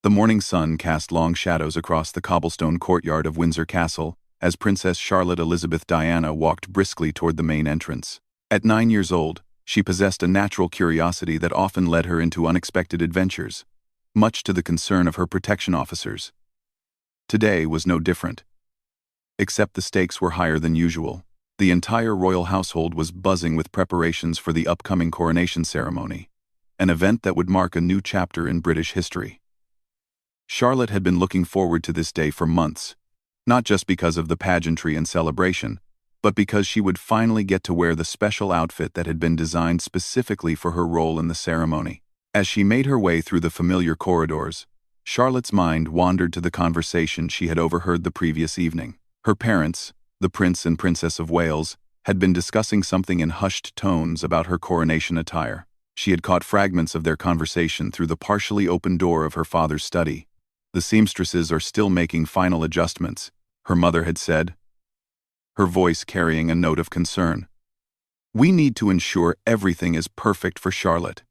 The morning sun cast long shadows across the cobblestone courtyard of Windsor Castle as Princess Charlotte Elizabeth Diana walked briskly toward the main entrance. At 9 years old, she possessed a natural curiosity that often led her into unexpected adventures, much to the concern of her protection officers. Today was no different. Except the stakes were higher than usual. The entire royal household was buzzing with preparations for the upcoming coronation ceremony, an event that would mark a new chapter in British history. Charlotte had been looking forward to this day for months, not just because of the pageantry and celebration, but because she would finally get to wear the special outfit that had been designed specifically for her role in the ceremony. As she made her way through the familiar corridors, Charlotte's mind wandered to the conversation she had overheard the previous evening. Her parents, the Prince and Princess of Wales, had been discussing something in hushed tones about her coronation attire. She had caught fragments of their conversation through the partially open door of her father's study. "The seamstresses are still making final adjustments," her mother had said, her voice carrying a note of concern. "We need to ensure everything is perfect for Charlotte.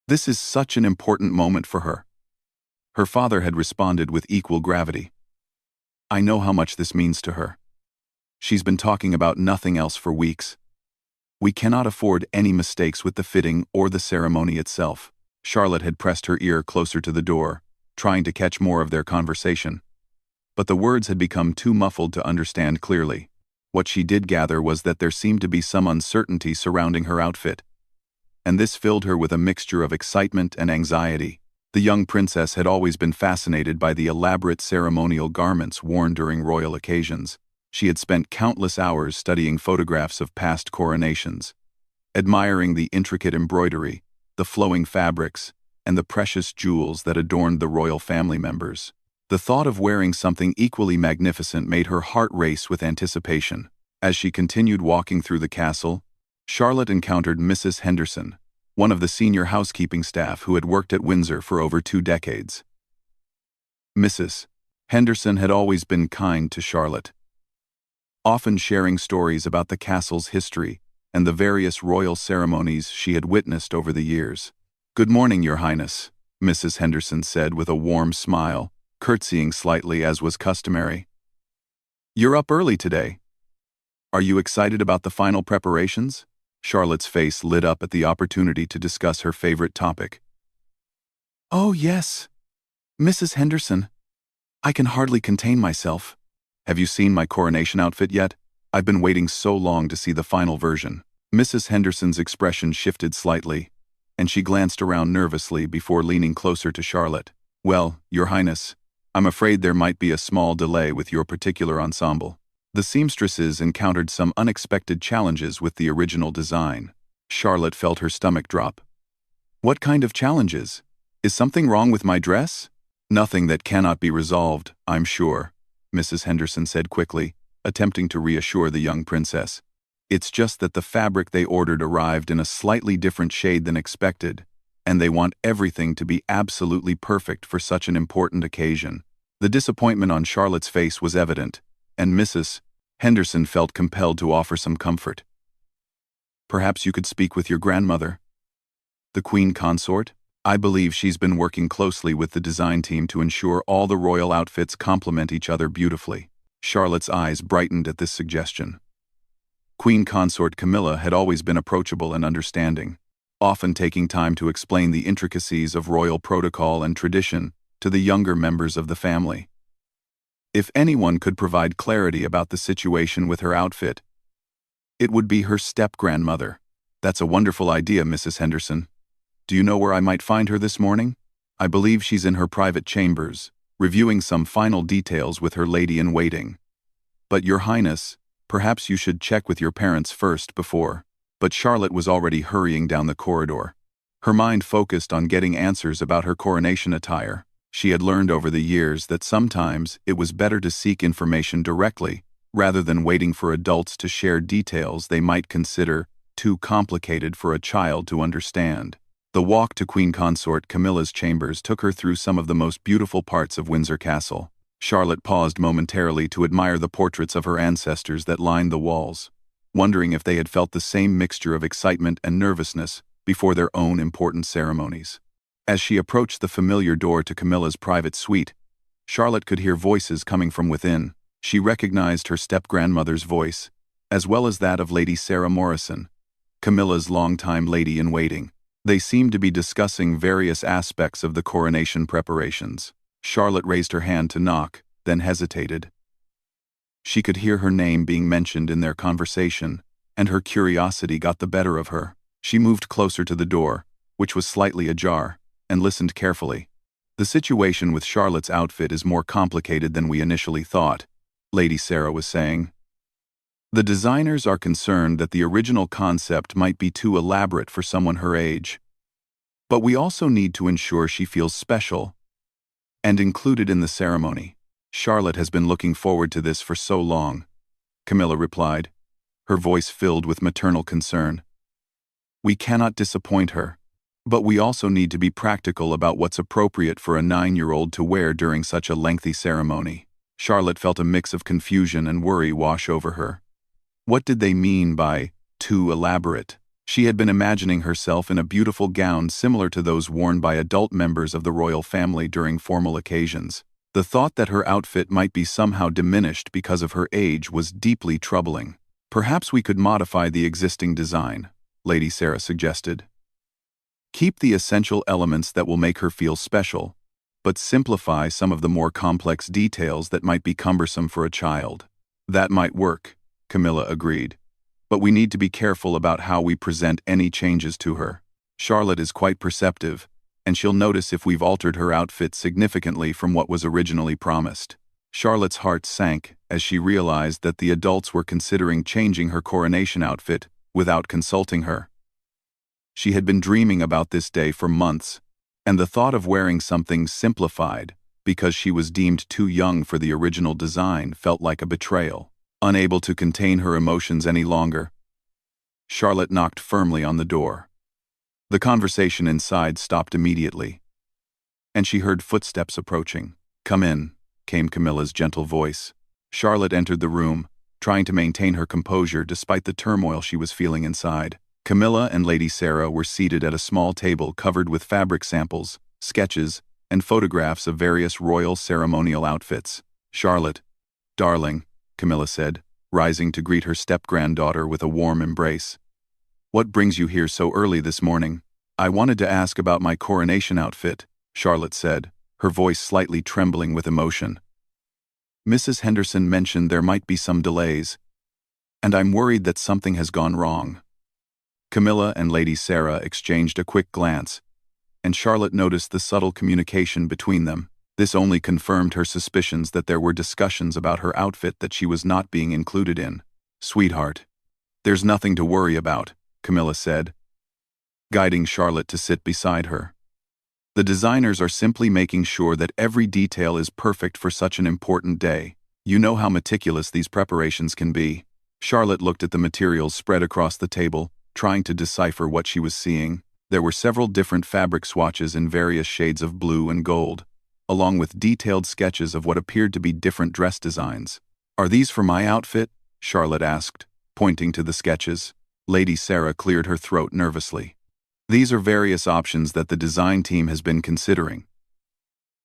This is such an important moment for her." Her father had responded with equal gravity. "I know how much this means to her. She's been talking about nothing else for weeks. We cannot afford any mistakes with the fitting or the ceremony itself." Charlotte had pressed her ear closer to the door, trying to catch more of their conversation. But the words had become too muffled to understand clearly. What she did gather was that there seemed to be some uncertainty surrounding her outfit, and this filled her with a mixture of excitement and anxiety. The young princess had always been fascinated by the elaborate ceremonial garments worn during royal occasions. She had spent countless hours studying photographs of past coronations, admiring the intricate embroidery, the flowing fabrics, and the precious jewels that adorned the royal family members. The thought of wearing something equally magnificent made her heart race with anticipation. As she continued walking through the castle, Charlotte encountered Mrs. Henderson, one of the senior housekeeping staff who had worked at Windsor for over 2 decades. Mrs. Henderson had always been kind to Charlotte, often sharing stories about the castle's history and the various royal ceremonies she had witnessed over the years. "Good morning, Your Highness," Mrs. Henderson said with a warm smile, curtsying slightly as was customary. "You're up early today. Are you excited about the final preparations?" Charlotte's face lit up at the opportunity to discuss her favorite topic. "Oh, yes, Mrs. Henderson. I can hardly contain myself. Have you seen my coronation outfit yet? I've been waiting so long to see the final version." Mrs. Henderson's expression shifted slightly, and she glanced around nervously before leaning closer to Charlotte. "Well, Your Highness, I'm afraid there might be a small delay with your particular ensemble. The seamstresses encountered some unexpected challenges with the original design." Charlotte felt her stomach drop. "What kind of challenges? Is something wrong with my dress?" "Nothing that cannot be resolved, I'm sure," Mrs. Henderson said quickly, attempting to reassure the young princess. "It's just that the fabric they ordered arrived in a slightly different shade than expected, and they want everything to be absolutely perfect for such an important occasion." The disappointment on Charlotte's face was evident, and Mrs. Henderson felt compelled to offer some comfort. "Perhaps you could speak with your grandmother, the Queen Consort? I believe she's been working closely with the design team to ensure all the royal outfits complement each other beautifully." Charlotte's eyes brightened at this suggestion. Queen Consort Camilla had always been approachable and understanding, often taking time to explain the intricacies of royal protocol and tradition to the younger members of the family. If anyone could provide clarity about the situation with her outfit, it would be her step-grandmother. "That's a wonderful idea, Mrs. Henderson. Do you know where I might find her this morning?" "I believe she's in her private chambers, reviewing some final details with her lady-in-waiting. But Your Highness, perhaps you should check with your parents first before." But Charlotte was already hurrying down the corridor, her mind focused on getting answers about her coronation attire. She had learned over the years that sometimes it was better to seek information directly, rather than waiting for adults to share details they might consider too complicated for a child to understand. The walk to Queen Consort Camilla's chambers took her through some of the most beautiful parts of Windsor Castle. Charlotte paused momentarily to admire the portraits of her ancestors that lined the walls, wondering if they had felt the same mixture of excitement and nervousness before their own important ceremonies. As she approached the familiar door to Camilla's private suite, Charlotte could hear voices coming from within. She recognized her step-grandmother's voice, as well as that of Lady Sarah Morrison, Camilla's longtime lady-in-waiting. They seemed to be discussing various aspects of the coronation preparations. Charlotte raised her hand to knock, then hesitated. She could hear her name being mentioned in their conversation, and her curiosity got the better of her. She moved closer to the door, which was slightly ajar, and listened carefully. "The situation with Charlotte's outfit is more complicated than we initially thought," Lady Sarah was saying. "The designers are concerned that the original concept might be too elaborate for someone her age. But we also need to ensure she feels special and included in the ceremony. Charlotte has been looking forward to this for so long," Camilla replied, her voice filled with maternal concern. "We cannot disappoint her, but we also need to be practical about what's appropriate for a 9-year-old to wear during such a lengthy ceremony." Charlotte felt a mix of confusion and worry wash over her. What did they mean by too elaborate? She had been imagining herself in a beautiful gown similar to those worn by adult members of the royal family during formal occasions. The thought that her outfit might be somehow diminished because of her age was deeply troubling. "Perhaps we could modify the existing design," Lady Sarah suggested. "Keep the essential elements that will make her feel special, but simplify some of the more complex details that might be cumbersome for a child." "That might work," Camilla agreed. "But we need to be careful about how we present any changes to her. Charlotte is quite perceptive, and she'll notice if we've altered her outfit significantly from what was originally promised." Charlotte's heart sank as she realized that the adults were considering changing her coronation outfit without consulting her. She had been dreaming about this day for months, and the thought of wearing something simplified because she was deemed too young for the original design felt like a betrayal. Unable to contain her emotions any longer, Charlotte knocked firmly on the door. The conversation inside stopped immediately, and she heard footsteps approaching. "Come in," came Camilla's gentle voice. Charlotte entered the room, trying to maintain her composure despite the turmoil she was feeling inside. Camilla and Lady Sarah were seated at a small table covered with fabric samples, sketches, and photographs of various royal ceremonial outfits. "Charlotte, darling," Camilla said, rising to greet her step-granddaughter with a warm embrace. "What brings you here so early this morning?" "I wanted to ask about my coronation outfit," Charlotte said, her voice slightly trembling with emotion. "Mrs. Henderson mentioned there might be some delays, and I'm worried that something has gone wrong." Camilla and Lady Sarah exchanged a quick glance, and Charlotte noticed the subtle communication between them. This only confirmed her suspicions that there were discussions about her outfit that she was not being included in. "Sweetheart, there's nothing to worry about," Camilla said, guiding Charlotte to sit beside her. "The designers are simply making sure that every detail is perfect for such an important day. You know how meticulous these preparations can be." Charlotte looked at the materials spread across the table, trying to decipher what she was seeing. There were several different fabric swatches in various shades of blue and gold, along with detailed sketches of what appeared to be different dress designs. "Are these for my outfit?" Charlotte asked, pointing to the sketches. Lady Sarah cleared her throat nervously. "These are various options that the design team has been considering.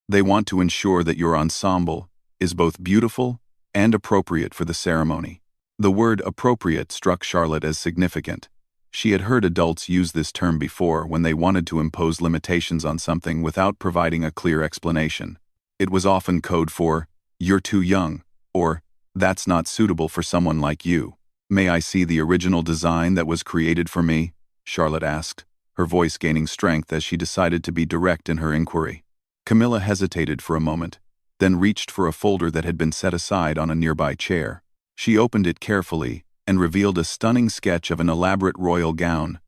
They want to ensure that your ensemble is both beautiful and appropriate for the ceremony." The word appropriate struck Charlotte as significant. She had heard adults use this term before when they wanted to impose limitations on something without providing a clear explanation. It was often code for, "You're too young," or, "That's not suitable for someone like you." "May I see the original design that was created for me?" Charlotte asked, her voice gaining strength as she decided to be direct in her inquiry. Camilla hesitated for a moment, then reached for a folder that had been set aside on a nearby chair. She opened it carefully and revealed a stunning sketch of an elaborate royal gown,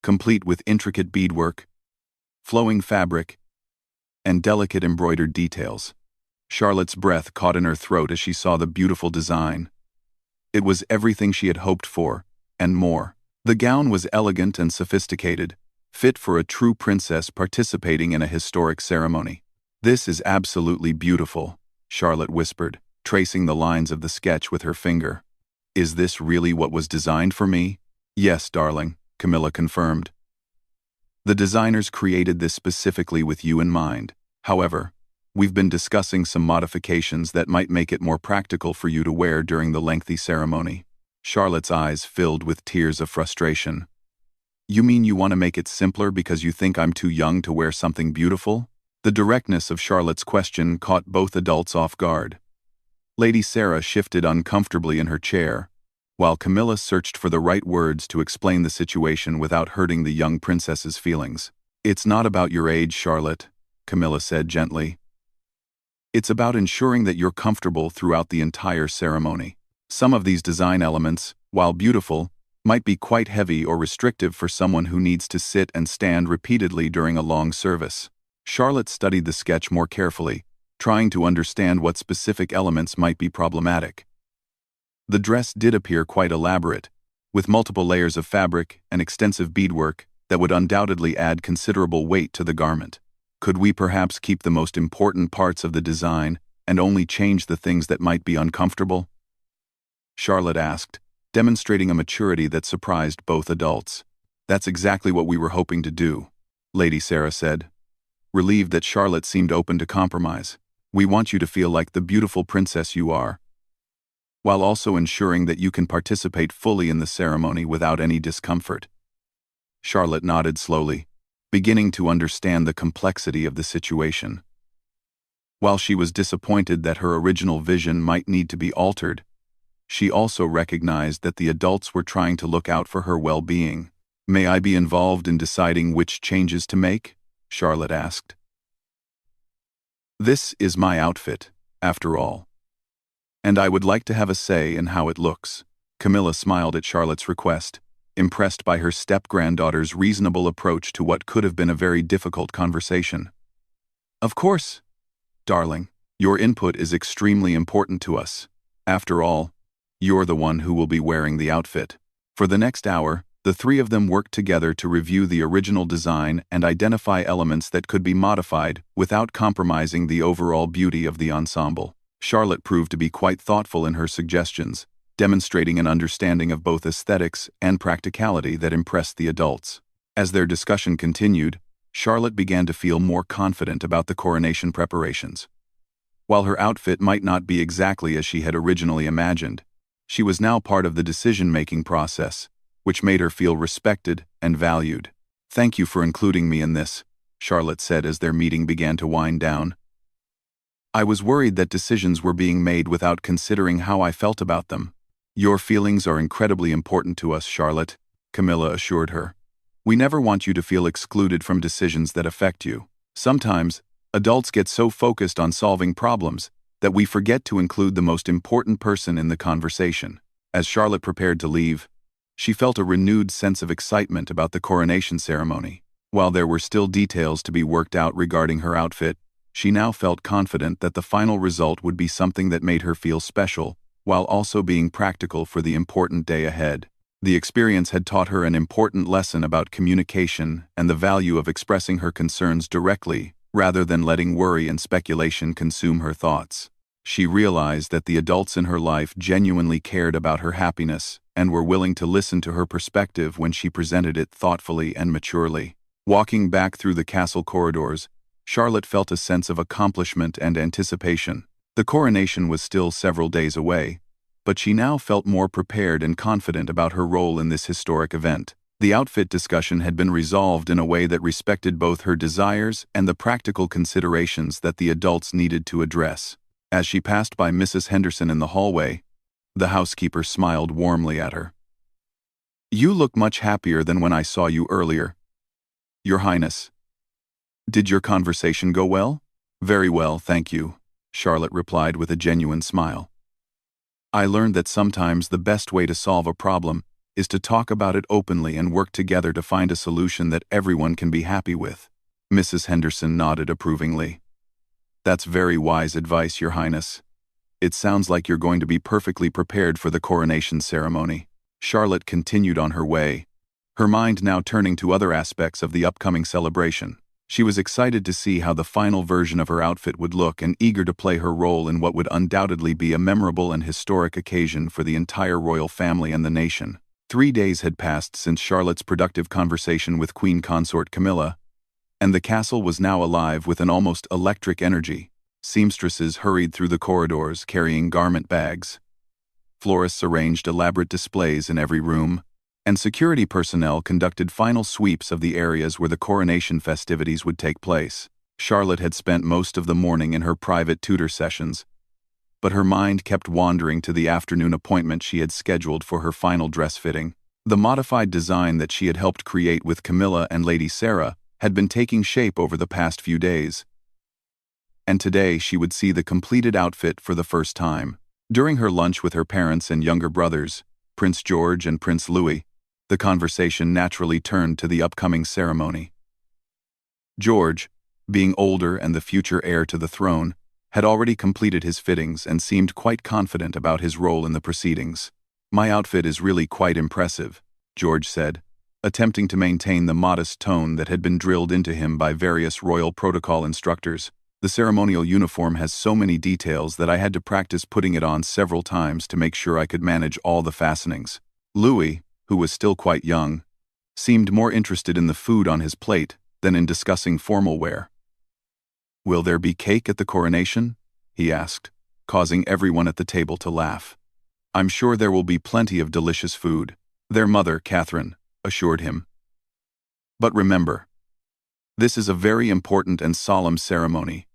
complete with intricate beadwork, flowing fabric, and delicate embroidered details. Charlotte's breath caught in her throat as she saw the beautiful design. It was everything she had hoped for, and more. The gown was elegant and sophisticated, fit for a true princess participating in a historic ceremony. "This is absolutely beautiful," Charlotte whispered, tracing the lines of the sketch with her finger. "Is this really what was designed for me?" "Yes, darling," Camilla confirmed. The designers created this specifically with you in mind. However, we've been discussing some modifications that might make it more practical for you to wear during the lengthy ceremony. Charlotte's eyes filled with tears of frustration. You mean you want to make it simpler because you think I'm too young to wear something beautiful? The directness of Charlotte's question caught both adults off guard. Lady Sarah shifted uncomfortably in her chair, while Camilla searched for the right words to explain the situation without hurting the young princess's feelings. It's not about your age, Charlotte, Camilla said gently. It's about ensuring that you're comfortable throughout the entire ceremony. Some of these design elements, while beautiful, might be quite heavy or restrictive for someone who needs to sit and stand repeatedly during a long service. Charlotte studied the sketch more carefully, trying to understand what specific elements might be problematic. The dress did appear quite elaborate, with multiple layers of fabric and extensive beadwork that would undoubtedly add considerable weight to the garment. Could we perhaps keep the most important parts of the design and only change the things that might be uncomfortable? Charlotte asked, demonstrating a maturity that surprised both adults. That's exactly what we were hoping to do, Lady Sarah said, relieved that Charlotte seemed open to compromise. We want you to feel like the beautiful princess you are, while also ensuring that you can participate fully in the ceremony without any discomfort. Charlotte nodded slowly, beginning to understand the complexity of the situation. While she was disappointed that her original vision might need to be altered, she also recognized that the adults were trying to look out for her well-being. May I be involved in deciding which changes to make? Charlotte asked. This is my outfit, after all. And I would like to have a say in how it looks. Camilla smiled at Charlotte's request, impressed by her step-granddaughter's reasonable approach to what could have been a very difficult conversation. Of course, darling, your input is extremely important to us. After all, you're the one who will be wearing the outfit. For the next hour, the three of them worked together to review the original design and identify elements that could be modified without compromising the overall beauty of the ensemble. Charlotte proved to be quite thoughtful in her suggestions, demonstrating an understanding of both aesthetics and practicality that impressed the adults. As their discussion continued, Charlotte began to feel more confident about the coronation preparations. While her outfit might not be exactly as she had originally imagined, she was now part of the decision-making process, which made her feel respected and valued. Thank you for including me in this, Charlotte said as their meeting began to wind down. I was worried that decisions were being made without considering how I felt about them. Your feelings are incredibly important to us, Charlotte, Camilla assured her. We never want you to feel excluded from decisions that affect you. Sometimes, adults get so focused on solving problems that we forget to include the most important person in the conversation. As Charlotte prepared to leave, she felt a renewed sense of excitement about the coronation ceremony. While there were still details to be worked out regarding her outfit, she now felt confident that the final result would be something that made her feel special, while also being practical for the important day ahead. The experience had taught her an important lesson about communication and the value of expressing her concerns directly, rather than letting worry and speculation consume her thoughts. She realized that the adults in her life genuinely cared about her happiness and were willing to listen to her perspective when she presented it thoughtfully and maturely. Walking back through the castle corridors, Charlotte felt a sense of accomplishment and anticipation. The coronation was still several days away, but she now felt more prepared and confident about her role in this historic event. The outfit discussion had been resolved in a way that respected both her desires and the practical considerations that the adults needed to address. As she passed by Mrs. Henderson in the hallway, the housekeeper smiled warmly at her. You look much happier than when I saw you earlier, Your Highness. Did your conversation go well? Very well, thank you, Charlotte replied with a genuine smile. I learned that sometimes the best way to solve a problem is to talk about it openly and work together to find a solution that everyone can be happy with. Mrs. Henderson nodded approvingly. That's very wise advice, Your Highness. It sounds like you're going to be perfectly prepared for the coronation ceremony. Charlotte continued on her way, her mind now turning to other aspects of the upcoming celebration. She was excited to see how the final version of her outfit would look and eager to play her role in what would undoubtedly be a memorable and historic occasion for the entire royal family and the nation. 3 days had passed since Charlotte's productive conversation with Queen Consort Camilla, and the castle was now alive with an almost electric energy. Seamstresses hurried through the corridors carrying garment bags. Florists arranged elaborate displays in every room, and security personnel conducted final sweeps of the areas where the coronation festivities would take place. Charlotte had spent most of the morning in her private tutor sessions, but her mind kept wandering to the afternoon appointment she had scheduled for her final dress fitting. The modified design that she had helped create with Camilla and Lady Sarah had been taking shape over the past few days, and today she would see the completed outfit for the first time. During her lunch with her parents and younger brothers, Prince George and Prince Louis, the conversation naturally turned to the upcoming ceremony. George, being older and the future heir to the throne, had already completed his fittings and seemed quite confident about his role in the proceedings. "My outfit is really quite impressive," George said, attempting to maintain the modest tone that had been drilled into him by various royal protocol instructors. "The ceremonial uniform has so many details that I had to practice putting it on several times to make sure I could manage all the fastenings." Louis, who was still quite young, seemed more interested in the food on his plate than in discussing formal wear. "Will there be cake at the coronation?" he asked, causing everyone at the table to laugh. "I'm sure there will be plenty of delicious food," their mother, Catherine, assured him. "But remember, this is a very important and solemn ceremony,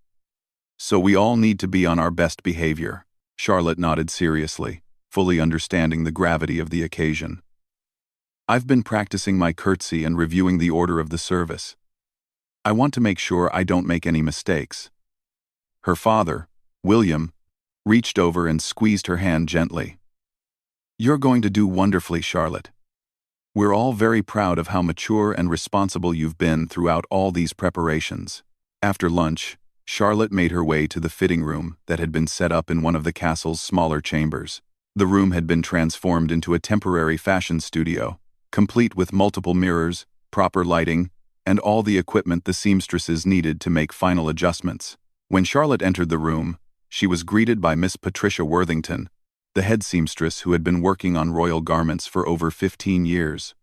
so we all need to be on our best behavior." Charlotte nodded seriously, fully understanding the gravity of the occasion. "I've been practicing my curtsy and reviewing the order of the service. I want to make sure I don't make any mistakes." Her father, William, reached over and squeezed her hand gently. "You're going to do wonderfully, Charlotte. We're all very proud of how mature and responsible you've been throughout all these preparations." After lunch, Charlotte made her way to the fitting room that had been set up in one of the castle's smaller chambers. The room had been transformed into a temporary fashion studio, complete with multiple mirrors, proper lighting, and all the equipment the seamstresses needed to make final adjustments. When Charlotte entered the room, she was greeted by Miss Patricia Worthington, the head seamstress who had been working on royal garments for over 15 years.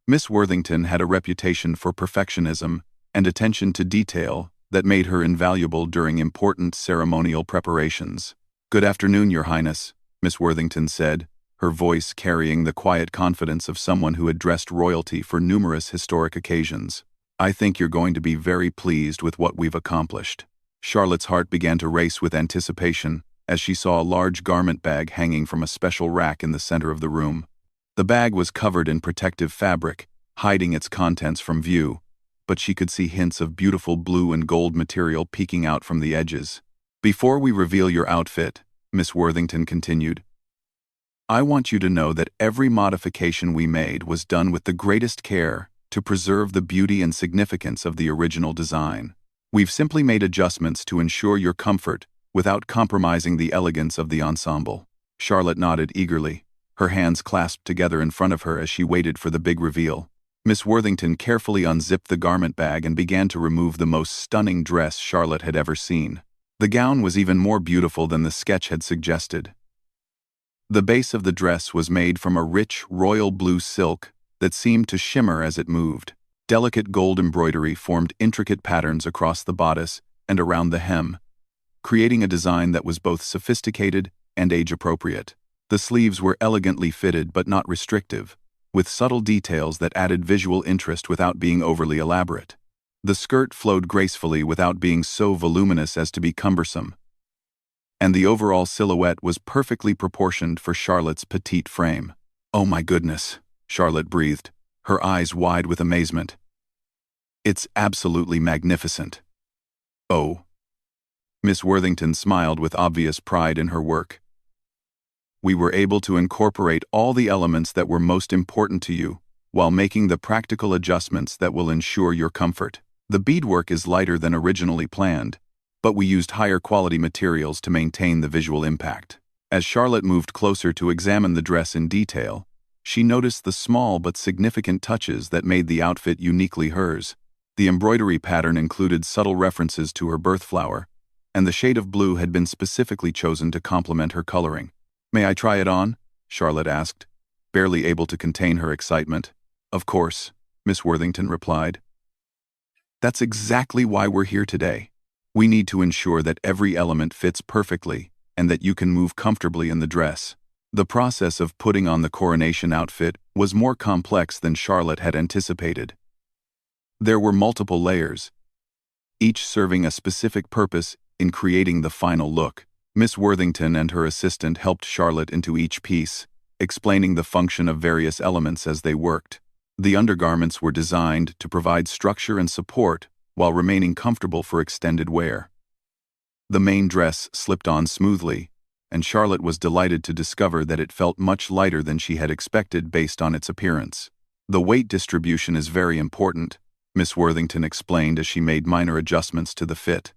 Miss Worthington had a reputation for perfectionism and attention to detail that made her invaluable during important ceremonial preparations. "Good afternoon, Your Highness," Miss Worthington said, her voice carrying the quiet confidence of someone who had dressed royalty for numerous historic occasions. "I think you're going to be very pleased with what we've accomplished." Charlotte's heart began to race with anticipation as she saw a large garment bag hanging from a special rack in the center of the room. The bag was covered in protective fabric, hiding its contents from view, but she could see hints of beautiful blue and gold material peeking out from the edges. "Before we reveal your outfit," Miss Worthington continued, "I want you to know that every modification we made was done with the greatest care to preserve the beauty and significance of the original design. We've simply made adjustments to ensure your comfort without compromising the elegance of the ensemble." Charlotte nodded eagerly, her hands clasped together in front of her as she waited for the big reveal. Miss Worthington carefully unzipped the garment bag and began to remove the most stunning dress Charlotte had ever seen. The gown was even more beautiful than the sketch had suggested. The base of the dress was made from a rich royal blue silk that seemed to shimmer as it moved. Delicate gold embroidery formed intricate patterns across the bodice and around the hem, creating a design that was both sophisticated and age-appropriate. The sleeves were elegantly fitted but not restrictive, with subtle details that added visual interest without being overly elaborate. The skirt flowed gracefully without being so voluminous as to be cumbersome, and the overall silhouette was perfectly proportioned for Charlotte's petite frame. "Oh my goodness," Charlotte breathed, her eyes wide with amazement. "It's absolutely magnificent." "Oh." Miss Worthington smiled with obvious pride in her work. "We were able to incorporate all the elements that were most important to you, while making the practical adjustments that will ensure your comfort. The beadwork is lighter than originally planned, but we used higher quality materials to maintain the visual impact." As Charlotte moved closer to examine the dress in detail, she noticed the small but significant touches that made the outfit uniquely hers. The embroidery pattern included subtle references to her birth flower, and the shade of blue had been specifically chosen to complement her coloring. "May I try it on?" Charlotte asked, barely able to contain her excitement. "Of course," Miss Worthington replied. "That's exactly why we're here today. We need to ensure that every element fits perfectly and that you can move comfortably in the dress." The process of putting on the coronation outfit was more complex than Charlotte had anticipated. There were multiple layers, each serving a specific purpose in creating the final look. Miss Worthington and her assistant helped Charlotte into each piece, explaining the function of various elements as they worked. The undergarments were designed to provide structure and support while remaining comfortable for extended wear. The main dress slipped on smoothly, and Charlotte was delighted to discover that it felt much lighter than she had expected based on its appearance. "The weight distribution is very important," Miss Worthington explained as she made minor adjustments to the fit.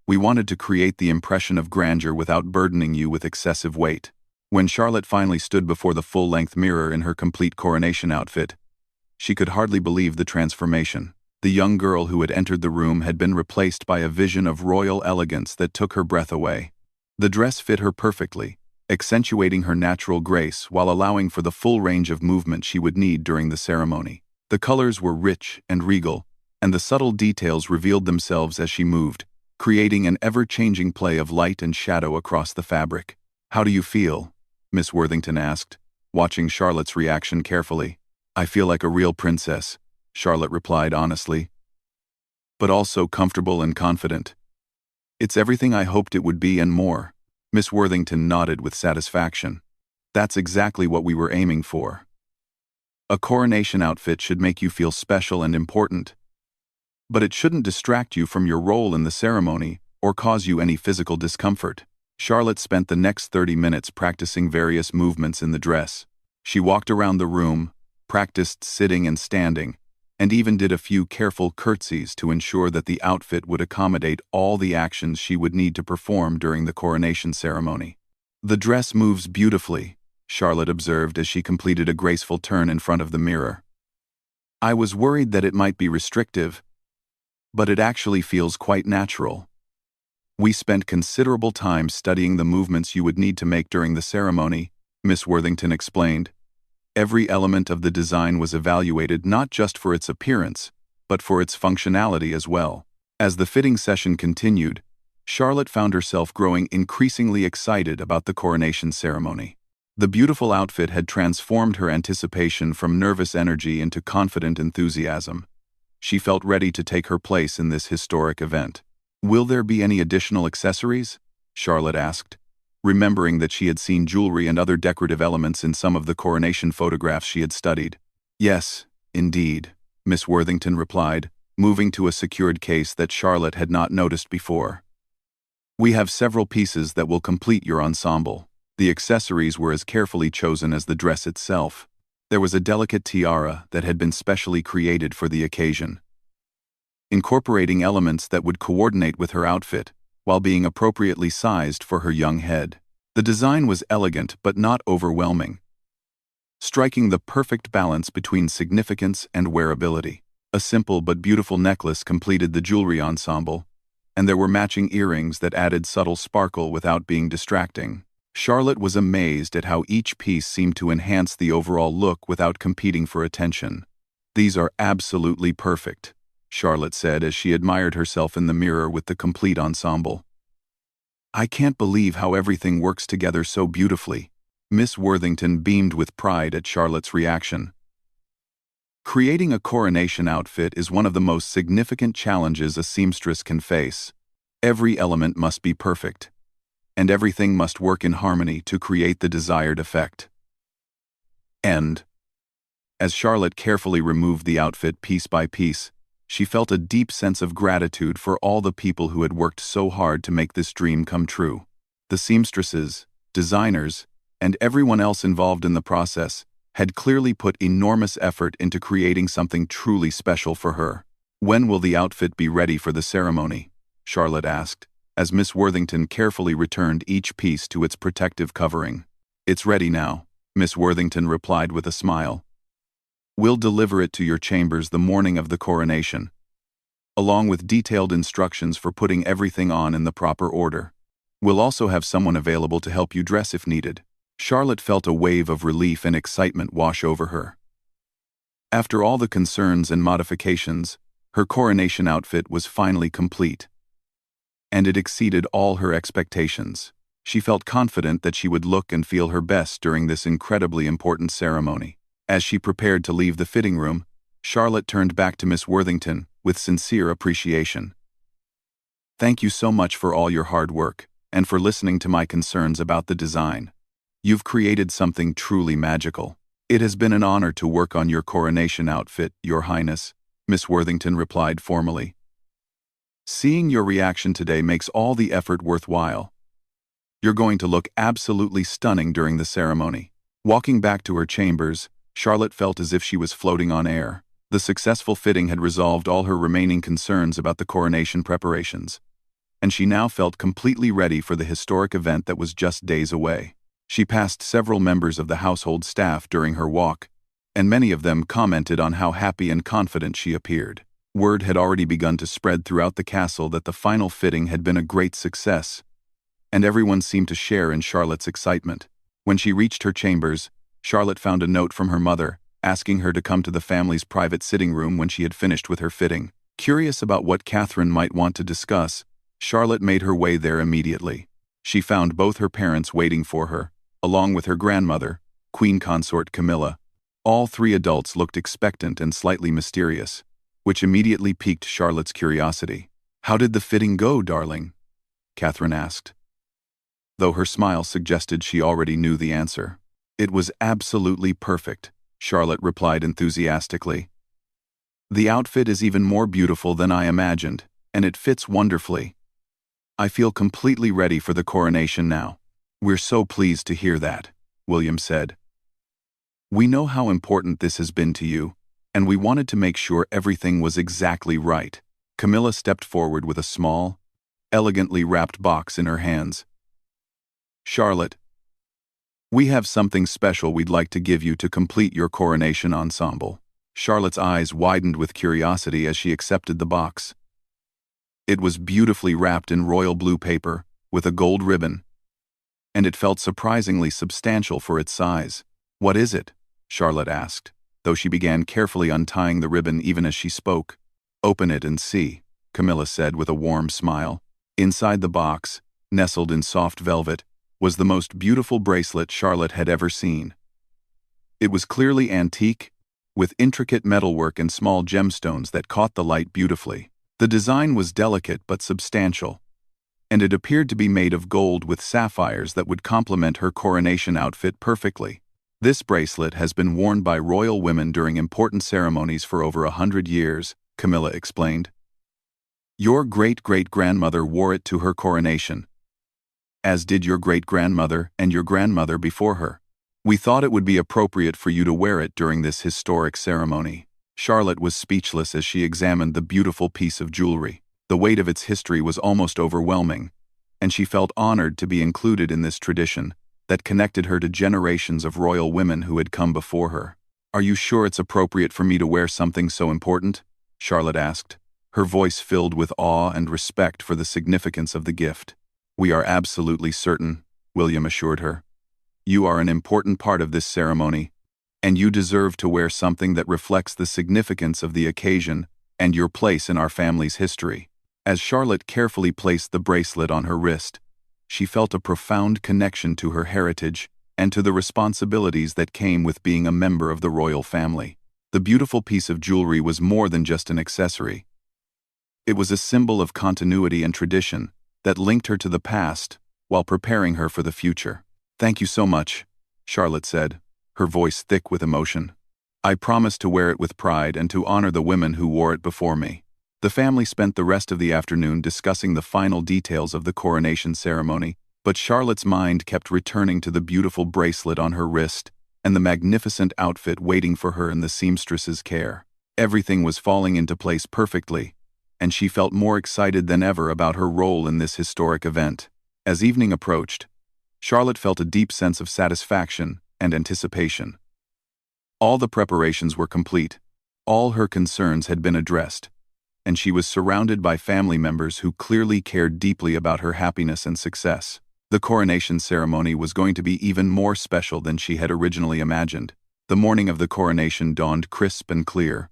"We wanted to create the impression of grandeur without burdening you with excessive weight." When Charlotte finally stood before the full-length mirror in her complete coronation outfit, she could hardly believe the transformation. The young girl who had entered the room had been replaced by a vision of royal elegance that took her breath away. The dress fit her perfectly, accentuating her natural grace while allowing for the full range of movement she would need during the ceremony. The colors were rich and regal, and the subtle details revealed themselves as she moved, creating an ever-changing play of light and shadow across the fabric. "How do you feel?" Miss Worthington asked, watching Charlotte's reaction carefully. "I feel like a real princess," Charlotte replied honestly, "but also comfortable and confident. It's everything I hoped it would be and more." Miss Worthington nodded with satisfaction. "That's exactly what we were aiming for. A coronation outfit should make you feel special and important, but it shouldn't distract you from your role in the ceremony or cause you any physical discomfort." Charlotte spent the next 30 minutes practicing various movements in the dress. She walked around the room, practiced sitting and standing, and even did a few careful curtsies to ensure that the outfit would accommodate all the actions she would need to perform during the coronation ceremony. "The dress moves beautifully," Charlotte observed as she completed a graceful turn in front of the mirror. "I was worried that it might be restrictive, but it actually feels quite natural. We spent considerable time studying the movements you would need to make during the ceremony," Miss Worthington explained. "Every element of the design was evaluated not just for its appearance, but for its functionality as well." As the fitting session continued, Charlotte found herself growing increasingly excited about the coronation ceremony. The beautiful outfit had transformed her anticipation from nervous energy into confident enthusiasm. She felt ready to take her place in this historic event. "Will there be any additional accessories?" Charlotte asked, remembering that she had seen jewelry and other decorative elements in some of the coronation photographs she had studied. "Yes, indeed," Miss Worthington replied, moving to a secured case that Charlotte had not noticed before. "We have several pieces that will complete your ensemble." The accessories were as carefully chosen as the dress itself. There was a delicate tiara that had been specially created for the occasion, incorporating elements that would coordinate with her outfit, while being appropriately sized for her young head. The design was elegant but not overwhelming, striking the perfect balance between significance and wearability. A simple but beautiful necklace completed the jewelry ensemble, and there were matching earrings that added subtle sparkle without being distracting. Charlotte was amazed at how each piece seemed to enhance the overall look without competing for attention. "These are absolutely perfect," Charlotte said as she admired herself in the mirror with the complete ensemble. "I can't believe how everything works together so beautifully." Miss Worthington beamed with pride at Charlotte's reaction. Creating a coronation outfit is one of the most significant challenges a seamstress can face. Every element must be perfect, and everything must work in harmony to create the desired effect. And, as Charlotte carefully removed the outfit piece by piece, she felt a deep sense of gratitude for all the people who had worked so hard to make this dream come true. The seamstresses, designers, and everyone else involved in the process had clearly put enormous effort into creating something truly special for her. "When will the outfit be ready for the ceremony?" Charlotte asked, as Miss Worthington carefully returned each piece to its protective covering. "It's ready now," Miss Worthington replied with a smile. "We'll deliver it to your chambers the morning of the coronation, along with detailed instructions for putting everything on in the proper order. We'll also have someone available to help you dress if needed." Charlotte felt a wave of relief and excitement wash over her. After all the concerns and modifications, her coronation outfit was finally complete. And it exceeded all her expectations. She felt confident that she would look and feel her best during this incredibly important ceremony. As she prepared to leave the fitting room, Charlotte turned back to Miss Worthington with sincere appreciation. "Thank you so much for all your hard work, and for listening to my concerns about the design. You've created something truly magical. It has been an honor to work on your coronation outfit, Your Highness," Miss Worthington replied formally. "Seeing your reaction today makes all the effort worthwhile. You're going to look absolutely stunning during the ceremony." Walking back to her chambers, Charlotte felt as if she was floating on air. The successful fitting had resolved all her remaining concerns about the coronation preparations, and she now felt completely ready for the historic event that was just days away. She passed several members of the household staff during her walk, and many of them commented on how happy and confident she appeared. Word had already begun to spread throughout the castle that the final fitting had been a great success, and everyone seemed to share in Charlotte's excitement. When she reached her chambers, Charlotte found a note from her mother, asking her to come to the family's private sitting room when she had finished with her fitting. Curious about what Catherine might want to discuss, Charlotte made her way there immediately. She found both her parents waiting for her, along with her grandmother, Queen Consort Camilla. All three adults looked expectant and slightly mysterious, which immediately piqued Charlotte's curiosity. "How did the fitting go, darling?" Catherine asked, though her smile suggested she already knew the answer. "It was absolutely perfect," Charlotte replied enthusiastically. "The outfit is even more beautiful than I imagined, and it fits wonderfully. I feel completely ready for the coronation now." "We're so pleased to hear that," William said. "We know how important this has been to you, and we wanted to make sure everything was exactly right." Camilla stepped forward with a small, elegantly wrapped box in her hands. "Charlotte, we have something special we'd like to give you to complete your coronation ensemble." Charlotte's eyes widened with curiosity as she accepted the box. It was beautifully wrapped in royal blue paper, with a gold ribbon, and it felt surprisingly substantial for its size. "What is it?" Charlotte asked, though she began carefully untying the ribbon even as she spoke. "Open it and see," Camilla said with a warm smile. Inside the box, nestled in soft velvet, was the most beautiful bracelet Charlotte had ever seen. It was clearly antique, with intricate metalwork and small gemstones that caught the light beautifully. The design was delicate but substantial, and it appeared to be made of gold with sapphires that would complement her coronation outfit perfectly. "This bracelet has been worn by royal women during important ceremonies for over 100 years, Camilla explained. "Your great-great-grandmother wore it to her coronation, as did your great-grandmother and your grandmother before her. We thought it would be appropriate for you to wear it during this historic ceremony." Charlotte was speechless as she examined the beautiful piece of jewelry. The weight of its history was almost overwhelming, and she felt honored to be included in this tradition that connected her to generations of royal women who had come before her. "Are you sure it's appropriate for me to wear something so important?" Charlotte asked, her voice filled with awe and respect for the significance of the gift. "We are absolutely certain," William assured her. "You are an important part of this ceremony, and you deserve to wear something that reflects the significance of the occasion and your place in our family's history." As Charlotte carefully placed the bracelet on her wrist, she felt a profound connection to her heritage and to the responsibilities that came with being a member of the royal family. The beautiful piece of jewelry was more than just an accessory. It was a symbol of continuity and tradition that linked her to the past while preparing her for the future. "Thank you so much," Charlotte said, her voice thick with emotion. "I promise to wear it with pride and to honor the women who wore it before me." The family spent the rest of the afternoon discussing the final details of the coronation ceremony, but Charlotte's mind kept returning to the beautiful bracelet on her wrist and the magnificent outfit waiting for her in the seamstress's care. Everything was falling into place perfectly, and she felt more excited than ever about her role in this historic event. As evening approached, Charlotte felt a deep sense of satisfaction and anticipation. All the preparations were complete, all her concerns had been addressed, and she was surrounded by family members who clearly cared deeply about her happiness and success. The coronation ceremony was going to be even more special than she had originally imagined. The morning of the coronation dawned crisp and clear,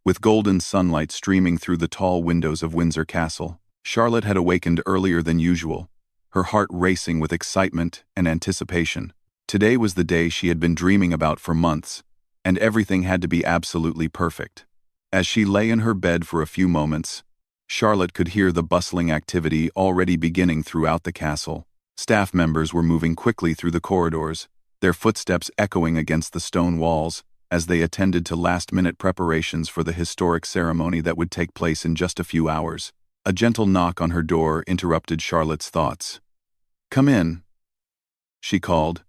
with golden sunlight streaming through the tall windows of Windsor Castle. Charlotte had awakened earlier than usual, her heart racing with excitement and anticipation. Today was the day she had been dreaming about for months, and everything had to be absolutely perfect. As she lay in her bed for a few moments, Charlotte could hear the bustling activity already beginning throughout the castle. Staff members were moving quickly through the corridors, their footsteps echoing against the stone walls as they attended to last-minute preparations for the historic ceremony that would take place in just a few hours. A gentle knock on her door interrupted Charlotte's thoughts. "Come in," she called,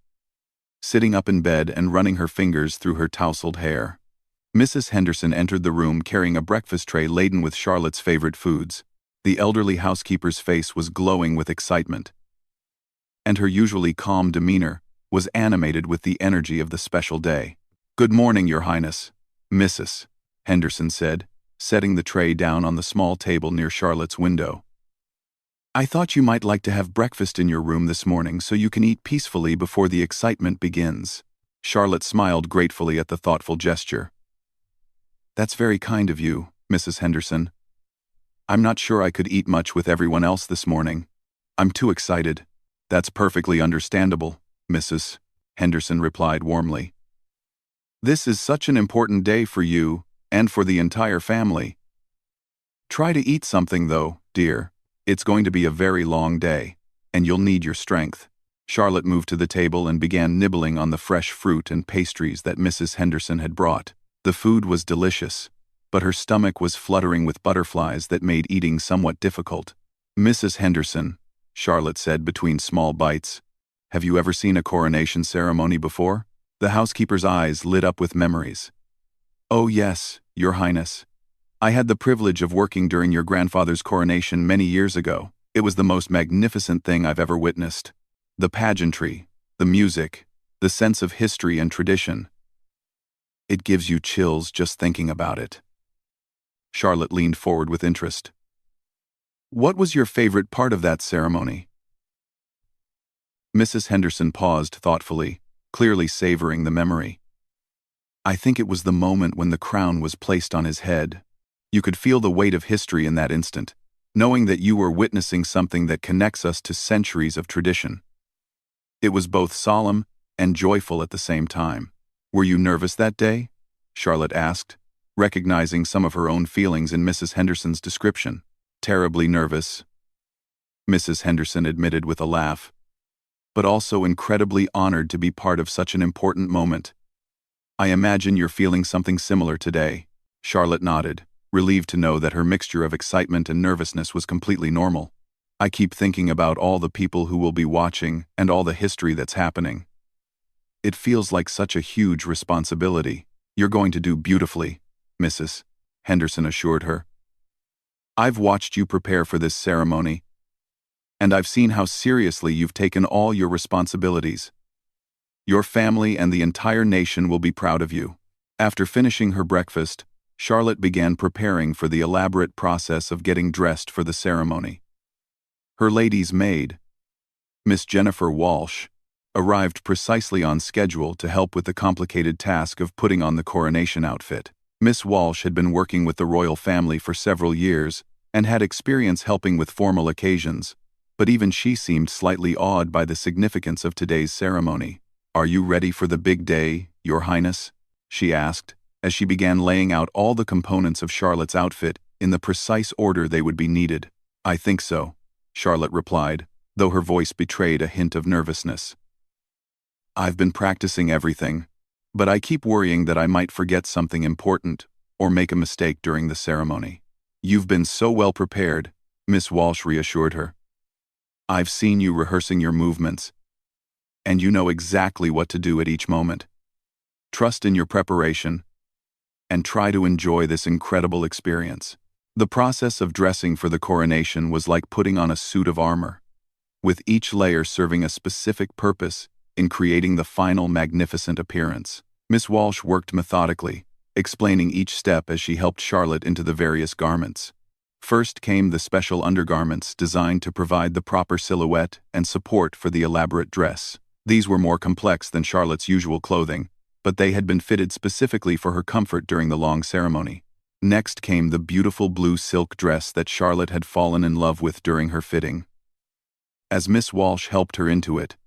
sitting up in bed and running her fingers through her tousled hair. Mrs. Henderson entered the room carrying a breakfast tray laden with Charlotte's favorite foods. The elderly housekeeper's face was glowing with excitement, and her usually calm demeanor was animated with the energy of the special day. "Good morning, Your Highness," Mrs. Henderson said, setting the tray down on the small table near Charlotte's window. "I thought you might like to have breakfast in your room this morning so you can eat peacefully before the excitement begins." Charlotte smiled gratefully at the thoughtful gesture. "That's very kind of you, Mrs. Henderson. I'm not sure I could eat much with everyone else this morning. I'm too excited." "That's perfectly understandable," Mrs. Henderson replied warmly. "This is such an important day for you and for the entire family. Try to eat something though, dear. It's going to be a very long day, and you'll need your strength." Charlotte moved to the table and began nibbling on the fresh fruit and pastries that Mrs. Henderson had brought. The food was delicious, but her stomach was fluttering with butterflies that made eating somewhat difficult. "Mrs. Henderson," Charlotte said between small bites, "have you ever seen a coronation ceremony before?" The housekeeper's eyes lit up with memories. "Oh yes, Your Highness. I had the privilege of working during your grandfather's coronation many years ago. It was the most magnificent thing I've ever witnessed. The pageantry, the music, the sense of history and tradition. It gives you chills just thinking about it." Charlotte leaned forward with interest. "What was your favorite part of that ceremony?" Mrs. Henderson paused thoughtfully, clearly savoring the memory. "I think it was the moment when the crown was placed on his head. You could feel the weight of history in that instant, knowing that you were witnessing something that connects us to centuries of tradition. It was both solemn and joyful at the same time." "Were you nervous that day?" Charlotte asked, recognizing some of her own feelings in Mrs. Henderson's description. "Terribly nervous," Mrs. Henderson admitted with a laugh, "but also incredibly honored to be part of such an important moment." "I imagine you're feeling something similar today." Charlotte nodded, relieved to know that her mixture of excitement and nervousness was completely normal. "I keep thinking about all the people who will be watching and all the history that's happening. It feels like such a huge responsibility." "You're going to do beautifully," Mrs. Henderson assured her. "I've watched you prepare for this ceremony, and I've seen how seriously you've taken all your responsibilities. Your family and the entire nation will be proud of you." After finishing her breakfast, Charlotte began preparing for the elaborate process of getting dressed for the ceremony. Her lady's maid, Miss Jennifer Walsh, arrived precisely on schedule to help with the complicated task of putting on the coronation outfit. Miss Walsh had been working with the royal family for several years and had experience helping with formal occasions, but even she seemed slightly awed by the significance of today's ceremony. "Are you ready for the big day, Your Highness?" she asked, as she began laying out all the components of Charlotte's outfit in the precise order they would be needed. "I think so," Charlotte replied, though her voice betrayed a hint of nervousness. "I've been practicing everything, but I keep worrying that I might forget something important or make a mistake during the ceremony." "You've been so well prepared," Miss Walsh reassured her. "I've seen you rehearsing your movements, and you know exactly what to do at each moment. Trust in your preparation, and try to enjoy this incredible experience." The process of dressing for the coronation was like putting on a suit of armor, with each layer serving a specific purpose in creating the final magnificent appearance. Miss Walsh worked methodically, explaining each step as she helped Charlotte into the various garments. First came the special undergarments designed to provide the proper silhouette and support for the elaborate dress. These were more complex than Charlotte's usual clothing, but they had been fitted specifically for her comfort during the long ceremony. Next came the beautiful blue silk dress that Charlotte had fallen in love with during her fitting. As Miss Walsh helped her into it,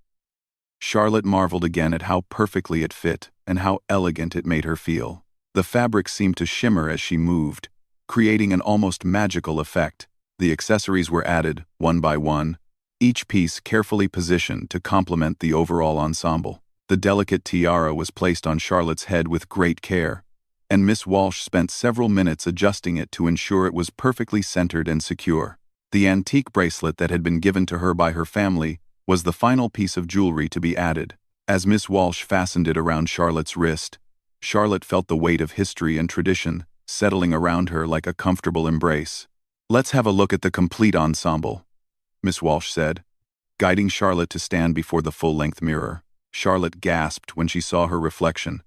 Charlotte marveled again at how perfectly it fit and how elegant it made her feel. The fabric seemed to shimmer as she moved, creating an almost magical effect. The accessories were added, one by one, each piece carefully positioned to complement the overall ensemble. The delicate tiara was placed on Charlotte's head with great care, and Miss Walsh spent several minutes adjusting it to ensure it was perfectly centered and secure. The antique bracelet that had been given to her by her family was the final piece of jewelry to be added. As Miss Walsh fastened it around Charlotte's wrist, Charlotte felt the weight of history and tradition settling around her like a comfortable embrace. "Let's have a look at the complete ensemble," Miss Walsh said, guiding Charlotte to stand before the full-length mirror. Charlotte gasped when she saw her reflection.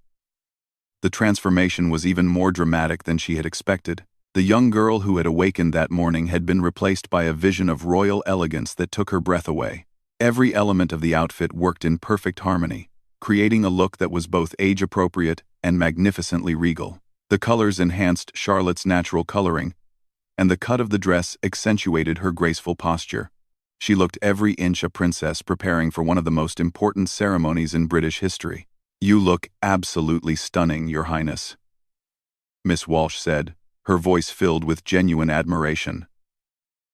The transformation was even more dramatic than she had expected. The young girl who had awakened that morning had been replaced by a vision of royal elegance that took her breath away. Every element of the outfit worked in perfect harmony, creating a look that was both age-appropriate and magnificently regal. The colors enhanced Charlotte's natural coloring, and the cut of the dress accentuated her graceful posture. She looked every inch a princess preparing for one of the most important ceremonies in British history. "You look absolutely stunning, Your Highness," Miss Walsh said, her voice filled with genuine admiration.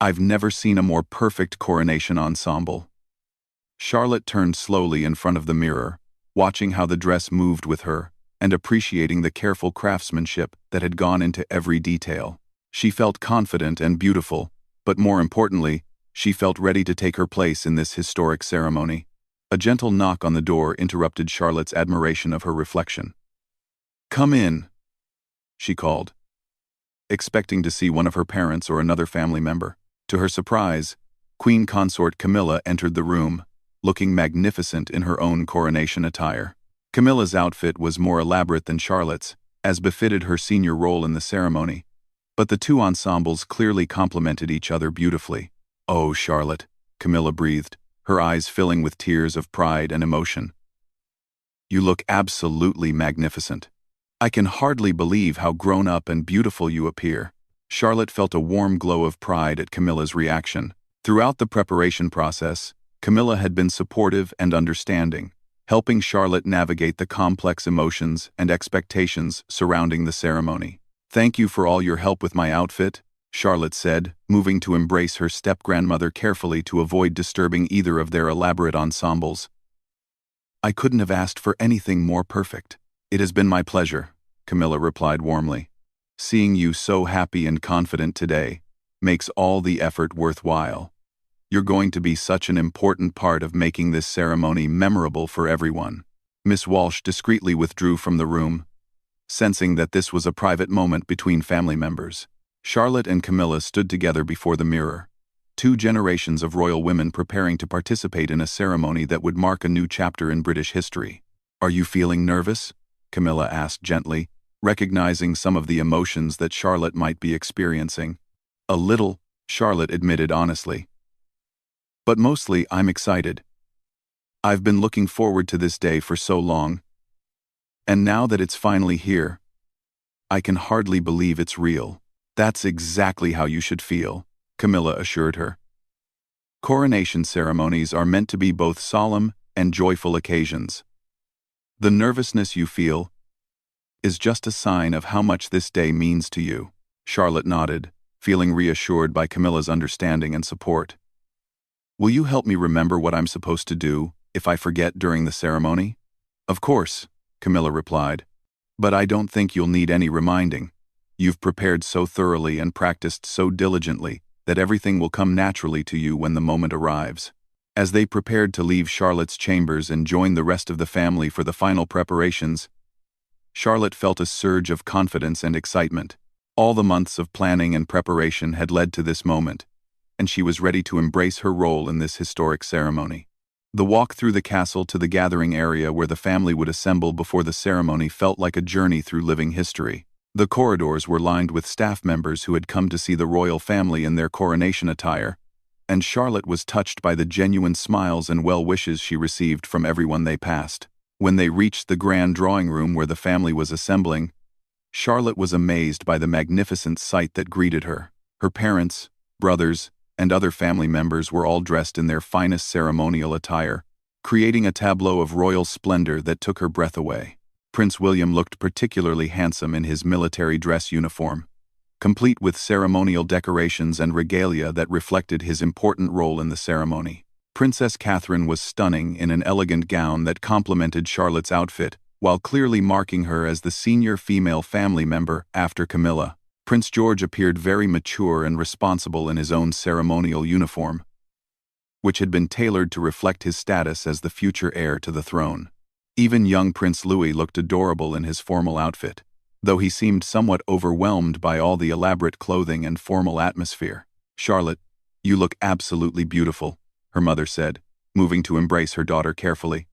"I've never seen a more perfect coronation ensemble." Charlotte turned slowly in front of the mirror, watching how the dress moved with her, and appreciating the careful craftsmanship that had gone into every detail. She felt confident and beautiful, but more importantly, she felt ready to take her place in this historic ceremony. A gentle knock on the door interrupted Charlotte's admiration of her reflection. "Come in," she called, expecting to see one of her parents or another family member. To her surprise, Queen Consort Camilla entered the room, looking magnificent in her own coronation attire. Camilla's outfit was more elaborate than Charlotte's, as befitted her senior role in the ceremony, but the two ensembles clearly complemented each other beautifully. "Oh, Charlotte," Camilla breathed, her eyes filling with tears of pride and emotion. "You look absolutely magnificent. I can hardly believe how grown-up and beautiful you appear." Charlotte felt a warm glow of pride at Camilla's reaction. Throughout the preparation process, Camilla had been supportive and understanding, helping Charlotte navigate the complex emotions and expectations surrounding the ceremony. "Thank you for all your help with my outfit," Charlotte said, moving to embrace her step-grandmother carefully to avoid disturbing either of their elaborate ensembles. "I couldn't have asked for anything more perfect." "It has been my pleasure," Camilla replied warmly. "Seeing you so happy and confident today makes all the effort worthwhile. You're going to be such an important part of making this ceremony memorable for everyone." Miss Walsh discreetly withdrew from the room, sensing that this was a private moment between family members. Charlotte and Camilla stood together before the mirror, two generations of royal women preparing to participate in a ceremony that would mark a new chapter in British history. "Are you feeling nervous?" Camilla asked gently, recognizing some of the emotions that Charlotte might be experiencing. "A little," Charlotte admitted honestly. "But mostly I'm excited. I've been looking forward to this day for so long. And now that it's finally here, I can hardly believe it's real." "That's exactly how you should feel," Camilla assured her. "Coronation ceremonies are meant to be both solemn and joyful occasions. The nervousness you feel is just a sign of how much this day means to you." Charlotte nodded, feeling reassured by Camilla's understanding and support. "Will you help me remember what I'm supposed to do if I forget during the ceremony?" "Of course," Camilla replied, "but I don't think you'll need any reminding. You've prepared so thoroughly and practiced so diligently that everything will come naturally to you when the moment arrives." As they prepared to leave Charlotte's chambers and join the rest of the family for the final preparations, Charlotte felt a surge of confidence and excitement. All the months of planning and preparation had led to this moment, and she was ready to embrace her role in this historic ceremony. The walk through the castle to the gathering area where the family would assemble before the ceremony felt like a journey through living history. The corridors were lined with staff members who had come to see the royal family in their coronation attire, and Charlotte was touched by the genuine smiles and well wishes she received from everyone they passed. When they reached the grand drawing room where the family was assembling, Charlotte was amazed by the magnificent sight that greeted her. Her parents, brothers, and other family members were all dressed in their finest ceremonial attire, creating a tableau of royal splendor that took her breath away. Prince William looked particularly handsome in his military dress uniform, complete with ceremonial decorations and regalia that reflected his important role in the ceremony. Princess Catherine was stunning in an elegant gown that complemented Charlotte's outfit, while clearly marking her as the senior female family member after Camilla. Prince George appeared very mature and responsible in his own ceremonial uniform, which had been tailored to reflect his status as the future heir to the throne. Even young Prince Louis looked adorable in his formal outfit, though he seemed somewhat overwhelmed by all the elaborate clothing and formal atmosphere. "Charlotte, you look absolutely beautiful," her mother said, moving to embrace her daughter carefully.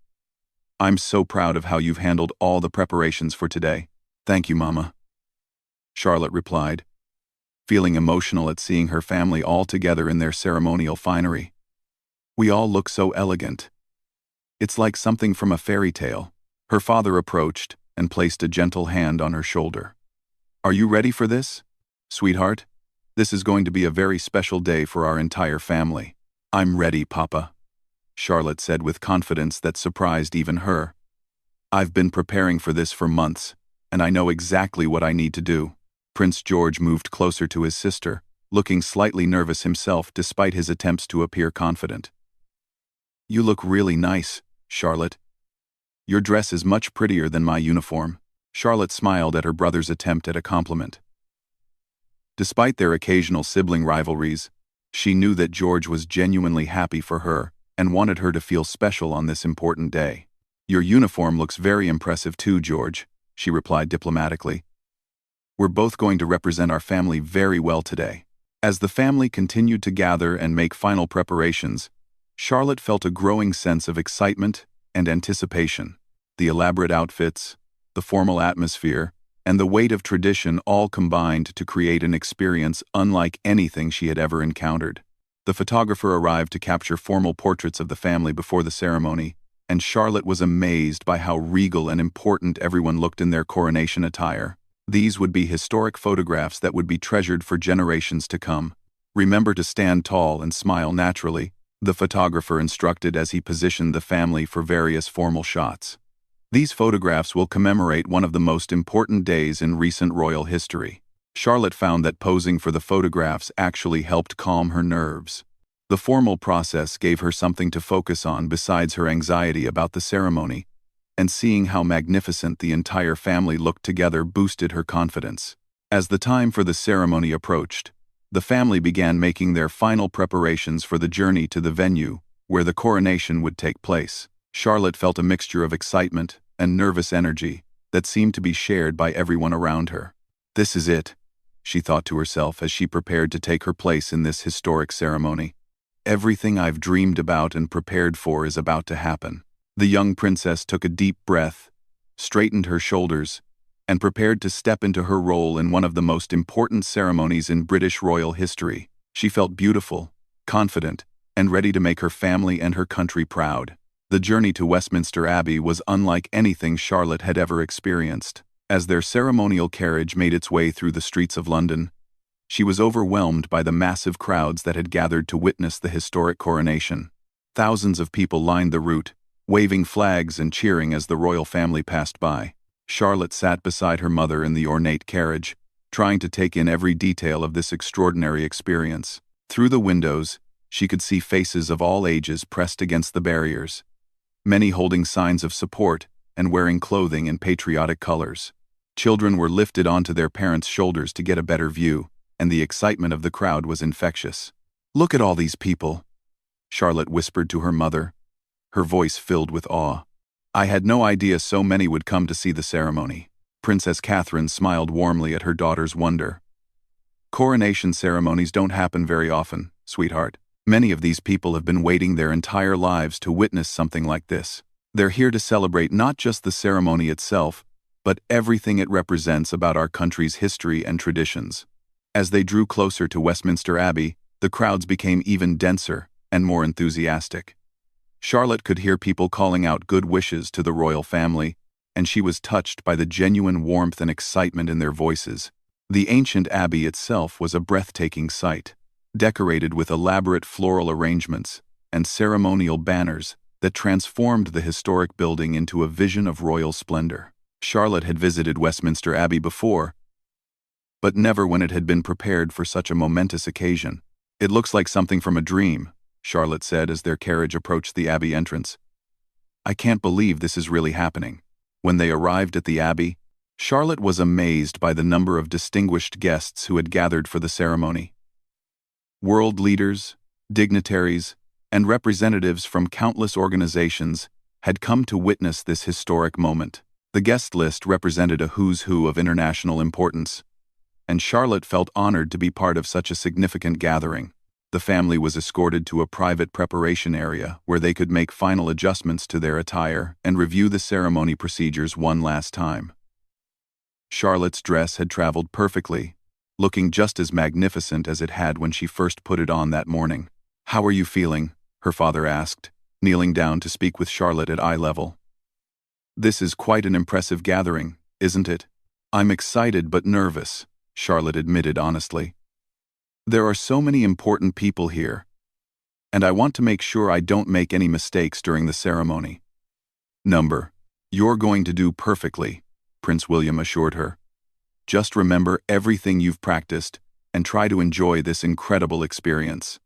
"I'm so proud of how you've handled all the preparations for today." "Thank you, Mama," Charlotte replied, feeling emotional at seeing her family all together in their ceremonial finery. "We all look so elegant. It's like something from a fairy tale." Her father approached and placed a gentle hand on her shoulder. "Are you ready for this, sweetheart? This is going to be a very special day for our entire family." "I'm ready, Papa," Charlotte said with confidence that surprised even her. "I've been preparing for this for months, and I know exactly what I need to do." Prince George moved closer to his sister, looking slightly nervous himself despite his attempts to appear confident. "You look really nice, Charlotte. Your dress is much prettier than my uniform." Charlotte smiled at her brother's attempt at a compliment. Despite their occasional sibling rivalries, she knew that George was genuinely happy for her and wanted her to feel special on this important day. "Your uniform looks very impressive too, George," she replied diplomatically. "We're both going to represent our family very well today." As the family continued to gather and make final preparations, Charlotte felt a growing sense of excitement and anticipation. The elaborate outfits, the formal atmosphere, and the weight of tradition all combined to create an experience unlike anything she had ever encountered. The photographer arrived to capture formal portraits of the family before the ceremony, and Charlotte was amazed by how regal and important everyone looked in their coronation attire. These would be historic photographs that would be treasured for generations to come. "Remember to stand tall and smile naturally," the photographer instructed as he positioned the family for various formal shots. "These photographs will commemorate one of the most important days in recent royal history." Charlotte found that posing for the photographs actually helped calm her nerves. The formal process gave her something to focus on besides her anxiety about the ceremony, and seeing how magnificent the entire family looked together boosted her confidence. As the time for the ceremony approached, the family began making their final preparations for the journey to the venue where the coronation would take place. Charlotte felt a mixture of excitement and nervous energy that seemed to be shared by everyone around her. "This is it," she thought to herself as she prepared to take her place in this historic ceremony. "Everything I've dreamed about and prepared for is about to happen." The young princess took a deep breath, straightened her shoulders, and prepared to step into her role in one of the most important ceremonies in British royal history. She felt beautiful, confident, and ready to make her family and her country proud. The journey to Westminster Abbey was unlike anything Charlotte had ever experienced. As their ceremonial carriage made its way through the streets of London, she was overwhelmed by the massive crowds that had gathered to witness the historic coronation. Thousands of people lined the route, waving flags and cheering as the royal family passed by. Charlotte sat beside her mother in the ornate carriage, trying to take in every detail of this extraordinary experience. Through the windows, she could see faces of all ages pressed against the barriers, many holding signs of support and wearing clothing in patriotic colors. Children were lifted onto their parents' shoulders to get a better view, and the excitement of the crowd was infectious. "Look at all these people," Charlotte whispered to her mother, her voice filled with awe. "I had no idea so many would come to see the ceremony." Princess Catherine smiled warmly at her daughter's wonder. "Coronation ceremonies don't happen very often, sweetheart. Many of these people have been waiting their entire lives to witness something like this. They're here to celebrate not just the ceremony itself, but everything it represents about our country's history and traditions. As they drew closer to Westminster Abbey, the crowds became even denser and more enthusiastic. Charlotte could hear people calling out good wishes to the royal family, and she was touched by the genuine warmth and excitement in their voices. The ancient abbey itself was a breathtaking sight, decorated with elaborate floral arrangements and ceremonial banners that transformed the historic building into a vision of royal splendor. Charlotte had visited Westminster Abbey before, but never when it had been prepared for such a momentous occasion. "It looks like something from a dream," Charlotte said as their carriage approached the Abbey entrance. "I can't believe this is really happening." When they arrived at the Abbey, Charlotte was amazed by the number of distinguished guests who had gathered for the ceremony. World leaders, dignitaries, and representatives from countless organizations had come to witness this historic moment. The guest list represented a who's who of international importance, and Charlotte felt honored to be part of such a significant gathering. The family was escorted to a private preparation area where they could make final adjustments to their attire and review the ceremony procedures one last time. Charlotte's dress had traveled perfectly, looking just as magnificent as it had when she first put it on that morning. "How are you feeling?" her father asked, kneeling down to speak with Charlotte at eye level. "This is quite an impressive gathering, isn't it?" "I'm excited but nervous," Charlotte admitted honestly. "There are so many important people here, and I want to make sure I don't make any mistakes during the ceremony." "You're going to do perfectly," Prince William assured her. "Just remember everything you've practiced and try to enjoy this incredible experience."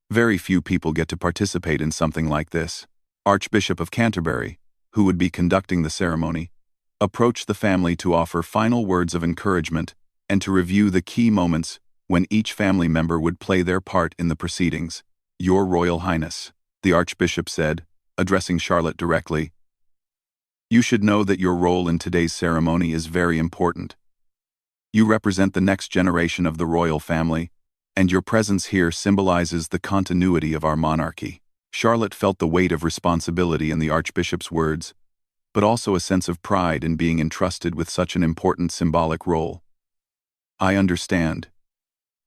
Very few people get to participate in something like this. Archbishop of Canterbury, who would be conducting the ceremony, approached the family to offer final words of encouragement and to review the key moments when each family member would play their part in the proceedings. "Your Royal Highness," the Archbishop said, addressing Charlotte directly, "you should know that your role in today's ceremony is very important. You represent the next generation of the royal family, and your presence here symbolizes the continuity of our monarchy." Charlotte felt the weight of responsibility in the Archbishop's words, but also a sense of pride in being entrusted with such an important symbolic role. "I understand.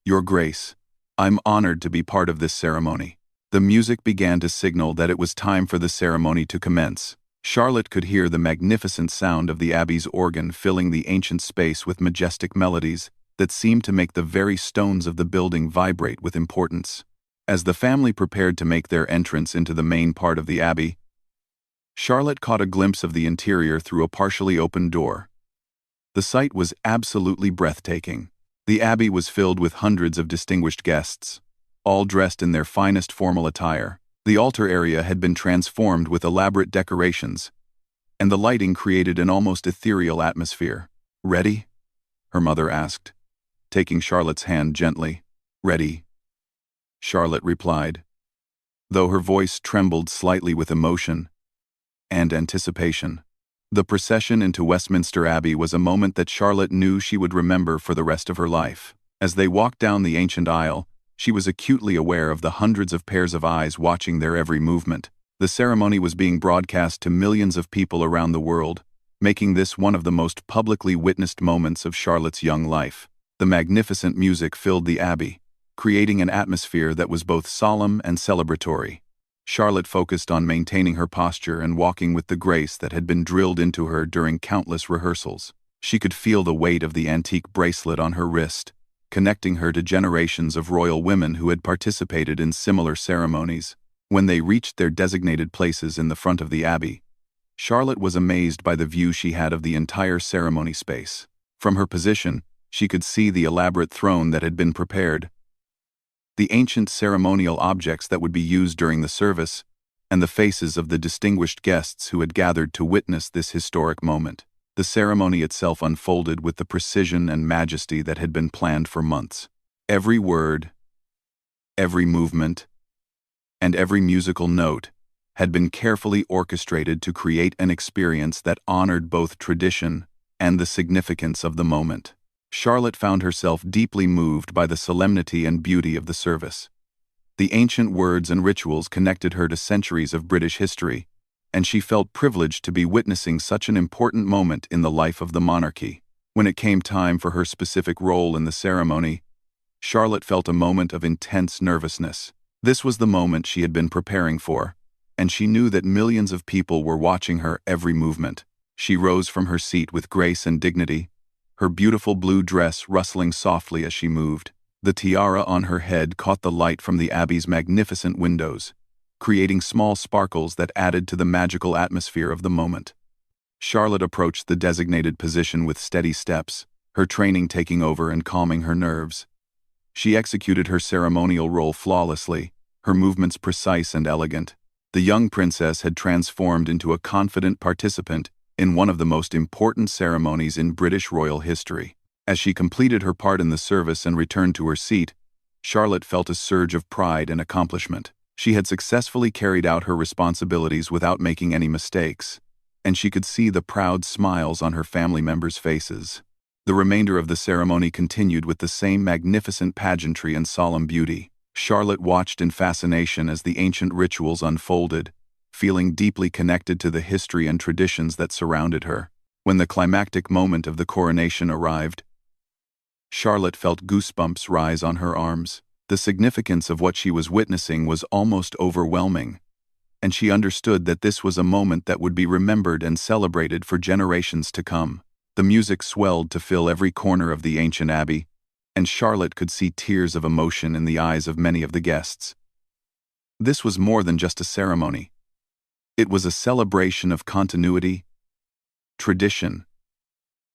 Your Grace, I'm honored to be part of this ceremony." The music began to signal that it was time for the ceremony to commence. Charlotte could hear the magnificent sound of the Abbey's organ filling the ancient space with majestic melodies that seemed to make the very stones of the building vibrate with importance. As the family prepared to make their entrance into the main part of the Abbey, Charlotte caught a glimpse of the interior through a partially opened door. The sight was absolutely breathtaking. The Abbey was filled with hundreds of distinguished guests, all dressed in their finest formal attire. The altar area had been transformed with elaborate decorations, and the lighting created an almost ethereal atmosphere. "Ready?" her mother asked, taking Charlotte's hand gently. "Ready," Charlotte replied, though her voice trembled slightly with emotion and anticipation. The procession into Westminster Abbey was a moment that Charlotte knew she would remember for the rest of her life. As they walked down the ancient aisle, she was acutely aware of the hundreds of pairs of eyes watching their every movement. The ceremony was being broadcast to millions of people around the world, making this one of the most publicly witnessed moments of Charlotte's young life. The magnificent music filled the Abbey, creating an atmosphere that was both solemn and celebratory. Charlotte focused on maintaining her posture and walking with the grace that had been drilled into her during countless rehearsals. She could feel the weight of the antique bracelet on her wrist, connecting her to generations of royal women who had participated in similar ceremonies. When they reached their designated places in the front of the Abbey, Charlotte was amazed by the view she had of the entire ceremony space. From her position, she could see the elaborate throne that had been prepared, the ancient ceremonial objects that would be used during the service, and the faces of the distinguished guests who had gathered to witness this historic moment. The ceremony itself unfolded with the precision and majesty that had been planned for months. Every word, every movement, and every musical note had been carefully orchestrated to create an experience that honored both tradition and the significance of the moment. Charlotte found herself deeply moved by the solemnity and beauty of the service. The ancient words and rituals connected her to centuries of British history, and she felt privileged to be witnessing such an important moment in the life of the monarchy. When it came time for her specific role in the ceremony, Charlotte felt a moment of intense nervousness. This was the moment she had been preparing for, and she knew that millions of people were watching her every movement. She rose from her seat with grace and dignity, her beautiful blue dress rustling softly as she moved. The tiara on her head caught the light from the abbey's magnificent windows, creating small sparkles that added to the magical atmosphere of the moment. Charlotte approached the designated position with steady steps, her training taking over and calming her nerves. She executed her ceremonial role flawlessly, her movements precise and elegant. The young princess had transformed into a confident participant in one of the most important ceremonies in British royal history. As she completed her part in the service and returned to her seat, Charlotte felt a surge of pride and accomplishment. She had successfully carried out her responsibilities without making any mistakes, and she could see the proud smiles on her family members' faces. The remainder of the ceremony continued with the same magnificent pageantry and solemn beauty. Charlotte watched in fascination as the ancient rituals unfolded, feeling deeply connected to the history and traditions that surrounded her. When the climactic moment of the coronation arrived, Charlotte felt goosebumps rise on her arms. The significance of what she was witnessing was almost overwhelming, and she understood that this was a moment that would be remembered and celebrated for generations to come. The music swelled to fill every corner of the ancient abbey, and Charlotte could see tears of emotion in the eyes of many of the guests. This was more than just a ceremony. It was a celebration of continuity, tradition,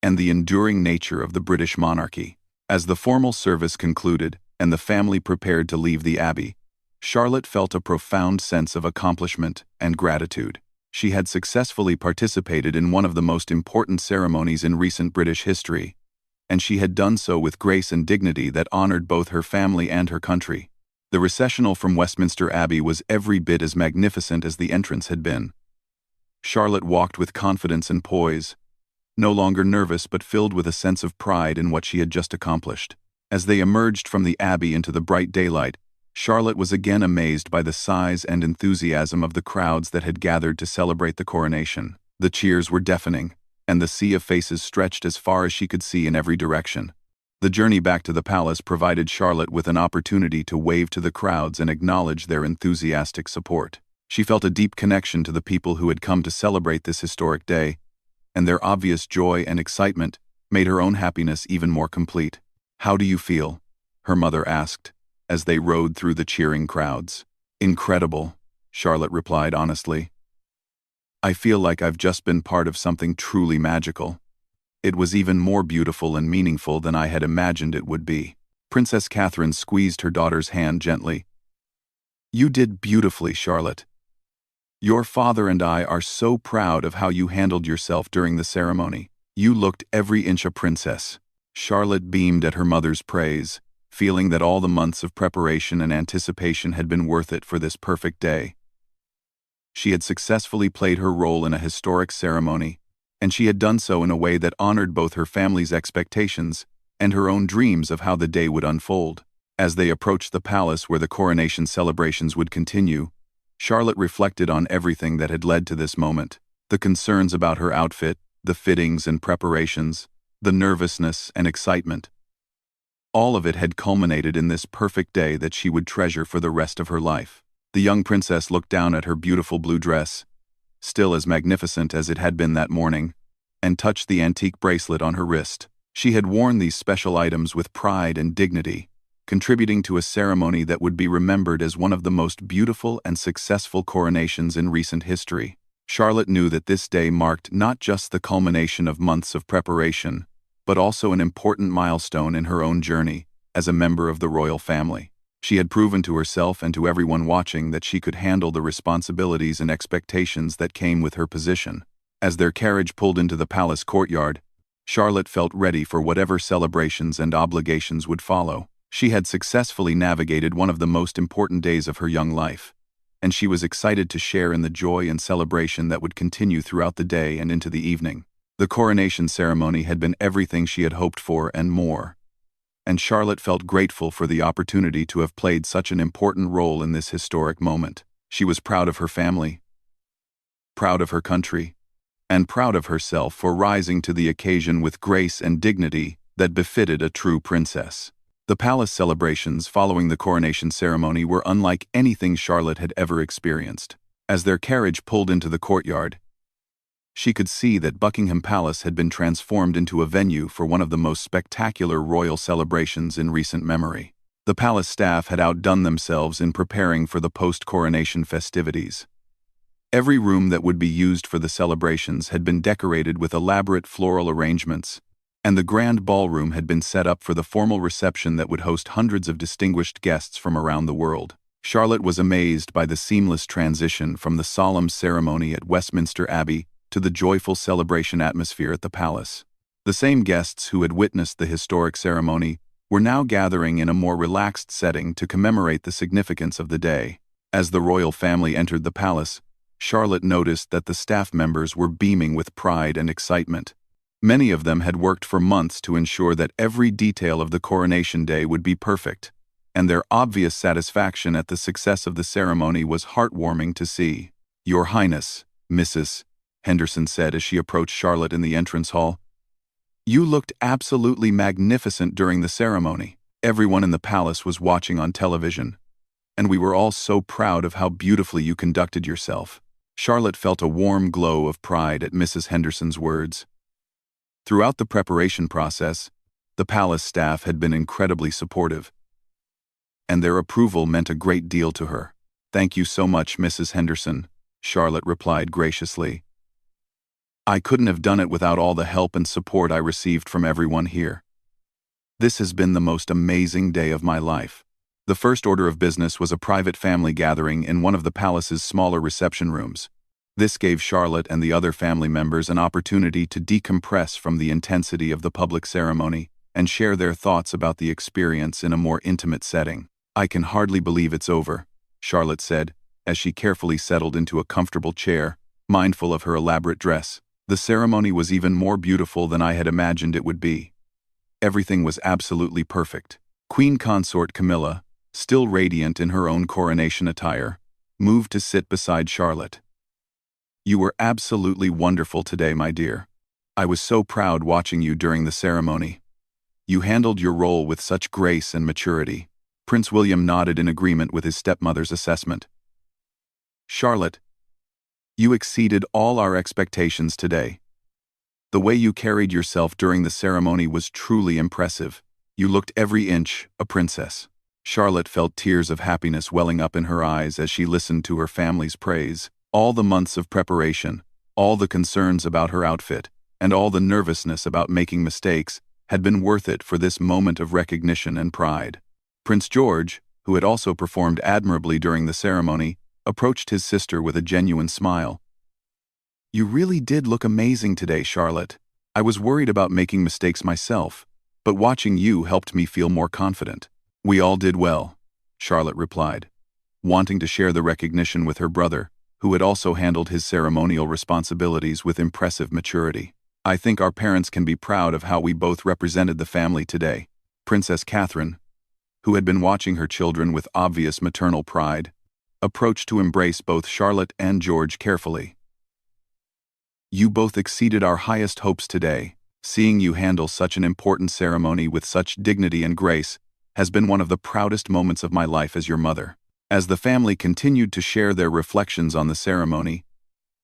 and the enduring nature of the British monarchy. As the formal service concluded and the family prepared to leave the abbey, Charlotte felt a profound sense of accomplishment and gratitude. She had successfully participated in one of the most important ceremonies in recent British history, and she had done so with grace and dignity that honored both her family and her country. The recessional from Westminster Abbey was every bit as magnificent as the entrance had been. Charlotte walked with confidence and poise, no longer nervous but filled with a sense of pride in what she had just accomplished. As they emerged from the abbey into the bright daylight, Charlotte was again amazed by the size and enthusiasm of the crowds that had gathered to celebrate the coronation. The cheers were deafening, and the sea of faces stretched as far as she could see in every direction. The journey back to the palace provided Charlotte with an opportunity to wave to the crowds and acknowledge their enthusiastic support. She felt a deep connection to the people who had come to celebrate this historic day, and their obvious joy and excitement made her own happiness even more complete. "How do you feel?" her mother asked, as they rode through the cheering crowds. "Incredible," Charlotte replied honestly. "I feel like I've just been part of something truly magical. It was even more beautiful and meaningful than I had imagined it would be." Princess Catherine squeezed her daughter's hand gently. "You did beautifully, Charlotte. Your father and I are so proud of how you handled yourself during the ceremony. You looked every inch a princess." Charlotte beamed at her mother's praise, feeling that all the months of preparation and anticipation had been worth it for this perfect day. She had successfully played her role in a historic ceremony, and she had done so in a way that honored both her family's expectations and her own dreams of how the day would unfold. As they approached the palace where the coronation celebrations would continue, Charlotte reflected on everything that had led to this moment. The concerns about her outfit, the fittings and preparations, the nervousness and excitement. All of it had culminated in this perfect day that she would treasure for the rest of her life. The young princess looked down at her beautiful blue dress, still as magnificent as it had been that morning, and touched the antique bracelet on her wrist. She had worn these special items with pride and dignity, contributing to a ceremony that would be remembered as one of the most beautiful and successful coronations in recent history. Charlotte knew that this day marked not just the culmination of months of preparation, but also an important milestone in her own journey as a member of the royal family. She had proven to herself and to everyone watching that she could handle the responsibilities and expectations that came with her position. As their carriage pulled into the palace courtyard, Charlotte felt ready for whatever celebrations and obligations would follow. She had successfully navigated one of the most important days of her young life, and she was excited to share in the joy and celebration that would continue throughout the day and into the evening. The coronation ceremony had been everything she had hoped for and more, and Charlotte felt grateful for the opportunity to have played such an important role in this historic moment. She was proud of her family, proud of her country, and proud of herself for rising to the occasion with grace and dignity that befitted a true princess. The palace celebrations following the coronation ceremony were unlike anything Charlotte had ever experienced. As their carriage pulled into the courtyard, she could see that Buckingham Palace had been transformed into a venue for one of the most spectacular royal celebrations in recent memory. The palace staff had outdone themselves in preparing for the post-coronation festivities. Every room that would be used for the celebrations had been decorated with elaborate floral arrangements, and the grand ballroom had been set up for the formal reception that would host hundreds of distinguished guests from around the world. Charlotte was amazed by the seamless transition from the solemn ceremony at Westminster Abbey to the joyful celebration atmosphere at the palace. The same guests who had witnessed the historic ceremony were now gathering in a more relaxed setting to commemorate the significance of the day. As the royal family entered the palace, Charlotte noticed that the staff members were beaming with pride and excitement. Many of them had worked for months to ensure that every detail of the coronation day would be perfect, and their obvious satisfaction at the success of the ceremony was heartwarming to see. "Your Highness, Mrs. Henderson said as she approached Charlotte in the entrance hall, "You looked absolutely magnificent during the ceremony. Everyone in the palace was watching on television, and we were all so proud of how beautifully you conducted yourself." Charlotte felt a warm glow of pride at Mrs. Henderson's words. Throughout the preparation process, the palace staff had been incredibly supportive, and their approval meant a great deal to her. "Thank you so much, Mrs. Henderson," Charlotte replied graciously. "I couldn't have done it without all the help and support I received from everyone here. This has been the most amazing day of my life." The first order of business was a private family gathering in one of the palace's smaller reception rooms. This gave Charlotte and the other family members an opportunity to decompress from the intensity of the public ceremony and share their thoughts about the experience in a more intimate setting. "I can hardly believe it's over," Charlotte said, as she carefully settled into a comfortable chair, mindful of her elaborate dress. "The ceremony was even more beautiful than I had imagined it would be. Everything was absolutely perfect." Queen Consort Camilla, still radiant in her own coronation attire, moved to sit beside Charlotte. "You were absolutely wonderful today, my dear. I was so proud watching you during the ceremony. You handled your role with such grace and maturity." Prince William nodded in agreement with his stepmother's assessment. "Charlotte, you exceeded all our expectations today. The way you carried yourself during the ceremony was truly impressive. You looked every inch a princess." Charlotte felt tears of happiness welling up in her eyes as she listened to her family's praise. All the months of preparation, all the concerns about her outfit, and all the nervousness about making mistakes had been worth it for this moment of recognition and pride. Prince George, who had also performed admirably during the ceremony, approached his sister with a genuine smile. "You really did look amazing today, Charlotte. I was worried about making mistakes myself, but watching you helped me feel more confident." "We all did well," Charlotte replied, wanting to share the recognition with her brother, who had also handled his ceremonial responsibilities with impressive maturity. "I think our parents can be proud of how we both represented the family today." Princess Catherine, who had been watching her children with obvious maternal pride, approached to embrace both Charlotte and George carefully. "You both exceeded our highest hopes today. Seeing you handle such an important ceremony with such dignity and grace has been one of the proudest moments of my life as your mother." As the family continued to share their reflections on the ceremony,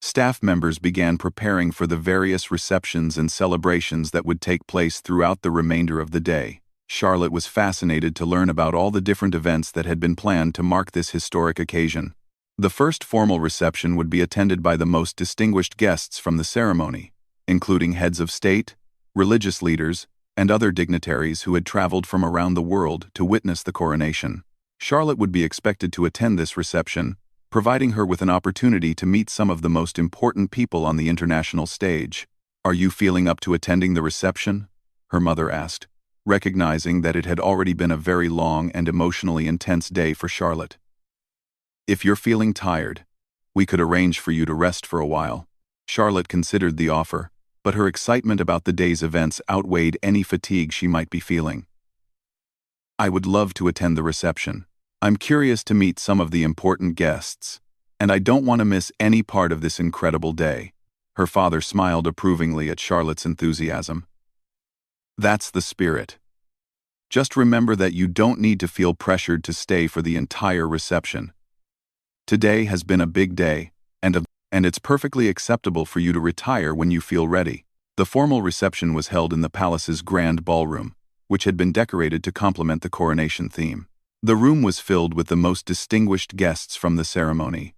staff members began preparing for the various receptions and celebrations that would take place throughout the remainder of the day. Charlotte was fascinated to learn about all the different events that had been planned to mark this historic occasion. The first formal reception would be attended by the most distinguished guests from the ceremony, including heads of state, religious leaders, and other dignitaries who had traveled from around the world to witness the coronation. Charlotte would be expected to attend this reception, providing her with an opportunity to meet some of the most important people on the international stage. "Are you feeling up to attending the reception?" her mother asked, recognizing that it had already been a very long and emotionally intense day for Charlotte. "If you're feeling tired, we could arrange for you to rest for a while." Charlotte considered the offer, but her excitement about the day's events outweighed any fatigue she might be feeling. "I would love to attend the reception. I'm curious to meet some of the important guests, and I don't want to miss any part of this incredible day." Her father smiled approvingly at Charlotte's enthusiasm. "That's the spirit. Just remember that you don't need to feel pressured to stay for the entire reception. Today has been a big day, and it's perfectly acceptable for you to retire when you feel ready." The formal reception was held in the palace's grand ballroom, which had been decorated to complement the coronation theme. The room was filled with the most distinguished guests from the ceremony,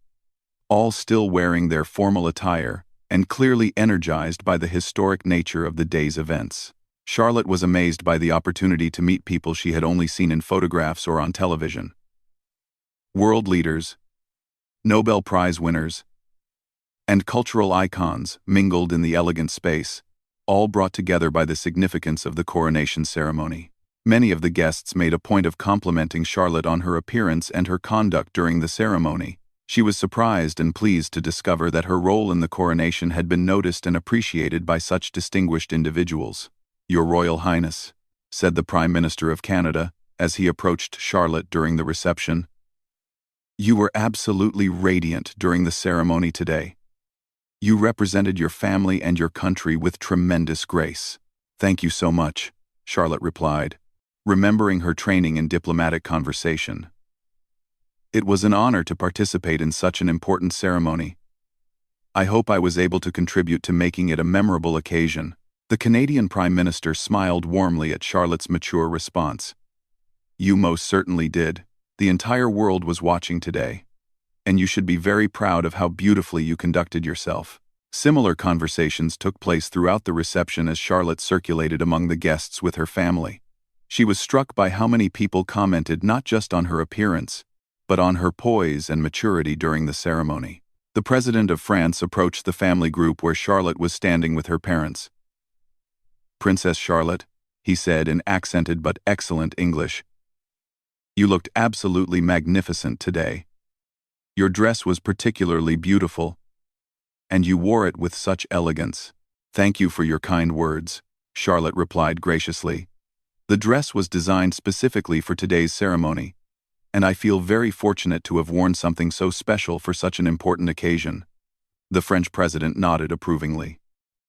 all still wearing their formal attire and clearly energized by the historic nature of the day's events. Charlotte was amazed by the opportunity to meet people she had only seen in photographs or on television. World leaders, Nobel Prize winners, and cultural icons mingled in the elegant space, all brought together by the significance of the coronation ceremony. Many of the guests made a point of complimenting Charlotte on her appearance and her conduct during the ceremony. She was surprised and pleased to discover that her role in the coronation had been noticed and appreciated by such distinguished individuals. "Your Royal Highness," said the Prime Minister of Canada as he approached Charlotte during the reception, "you were absolutely radiant during the ceremony today. You represented your family and your country with tremendous grace." "Thank you so much," Charlotte replied, remembering her training in diplomatic conversation. "It was an honor to participate in such an important ceremony. I hope I was able to contribute to making it a memorable occasion." The Canadian Prime Minister smiled warmly at Charlotte's mature response. "You most certainly did. The entire world was watching today, and you should be very proud of how beautifully you conducted yourself." Similar conversations took place throughout the reception as Charlotte circulated among the guests with her family. She was struck by how many people commented not just on her appearance, but on her poise and maturity during the ceremony. The President of France approached the family group where Charlotte was standing with her parents. "Princess Charlotte," he said in accented but excellent English, "you looked absolutely magnificent today. Your dress was particularly beautiful, and you wore it with such elegance." "Thank you for your kind words," Charlotte replied graciously. "The dress was designed specifically for today's ceremony, and I feel very fortunate to have worn something so special for such an important occasion." The French president nodded approvingly.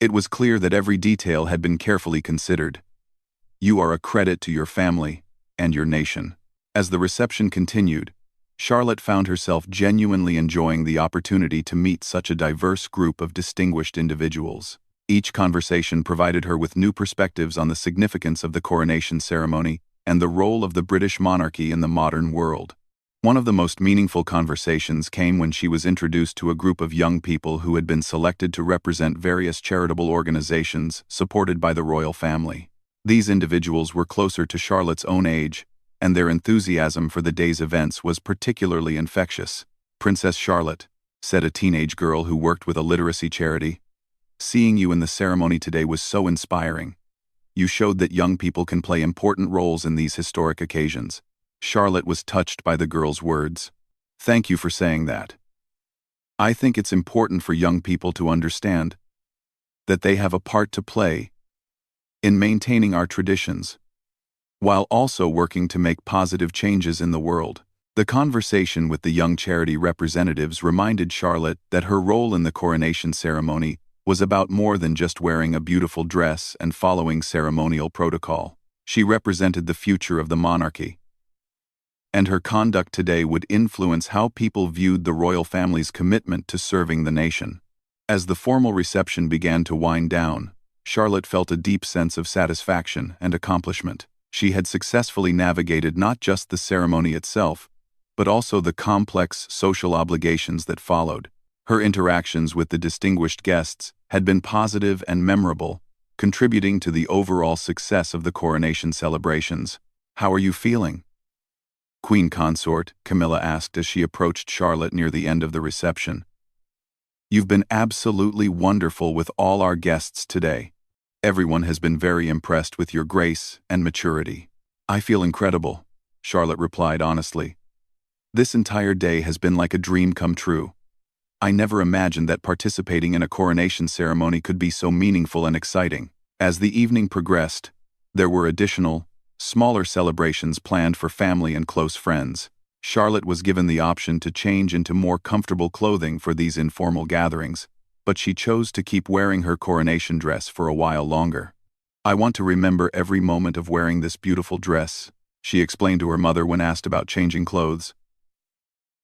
It was clear that every detail had been carefully considered. "You are a credit to your family and your nation." As the reception continued, Charlotte found herself genuinely enjoying the opportunity to meet such a diverse group of distinguished individuals. Each conversation provided her with new perspectives on the significance of the coronation ceremony and the role of the British monarchy in the modern world. One of the most meaningful conversations came when she was introduced to a group of young people who had been selected to represent various charitable organizations supported by the royal family. These individuals were closer to Charlotte's own age, and their enthusiasm for the day's events was particularly infectious. "Princess Charlotte," said a teenage girl who worked with a literacy charity, "seeing you in the ceremony today was so inspiring. You showed that young people can play important roles in these historic occasions." Charlotte was touched by the girl's words. "Thank you for saying that. I think it's important for young people to understand that they have a part to play in maintaining our traditions, while also working to make positive changes in the world." The conversation with the young charity representatives reminded Charlotte that her role in the coronation ceremony was about more than just wearing a beautiful dress and following ceremonial protocol. She represented the future of the monarchy, and her conduct today would influence how people viewed the royal family's commitment to serving the nation. As the formal reception began to wind down, Charlotte felt a deep sense of satisfaction and accomplishment. She had successfully navigated not just the ceremony itself, but also the complex social obligations that followed. Her interactions with the distinguished guests had been positive and memorable, contributing to the overall success of the coronation celebrations. "How are you feeling?" Queen Consort Camilla asked as she approached Charlotte near the end of the reception. "You've been absolutely wonderful with all our guests today. Everyone has been very impressed with your grace and maturity." "I feel incredible," Charlotte replied honestly. "This entire day has been like a dream come true. I never imagined that participating in a coronation ceremony could be so meaningful and exciting." As the evening progressed, there were additional, smaller celebrations planned for family and close friends. Charlotte was given the option to change into more comfortable clothing for these informal gatherings, but she chose to keep wearing her coronation dress for a while longer. "I want to remember every moment of wearing this beautiful dress," she explained to her mother when asked about changing clothes.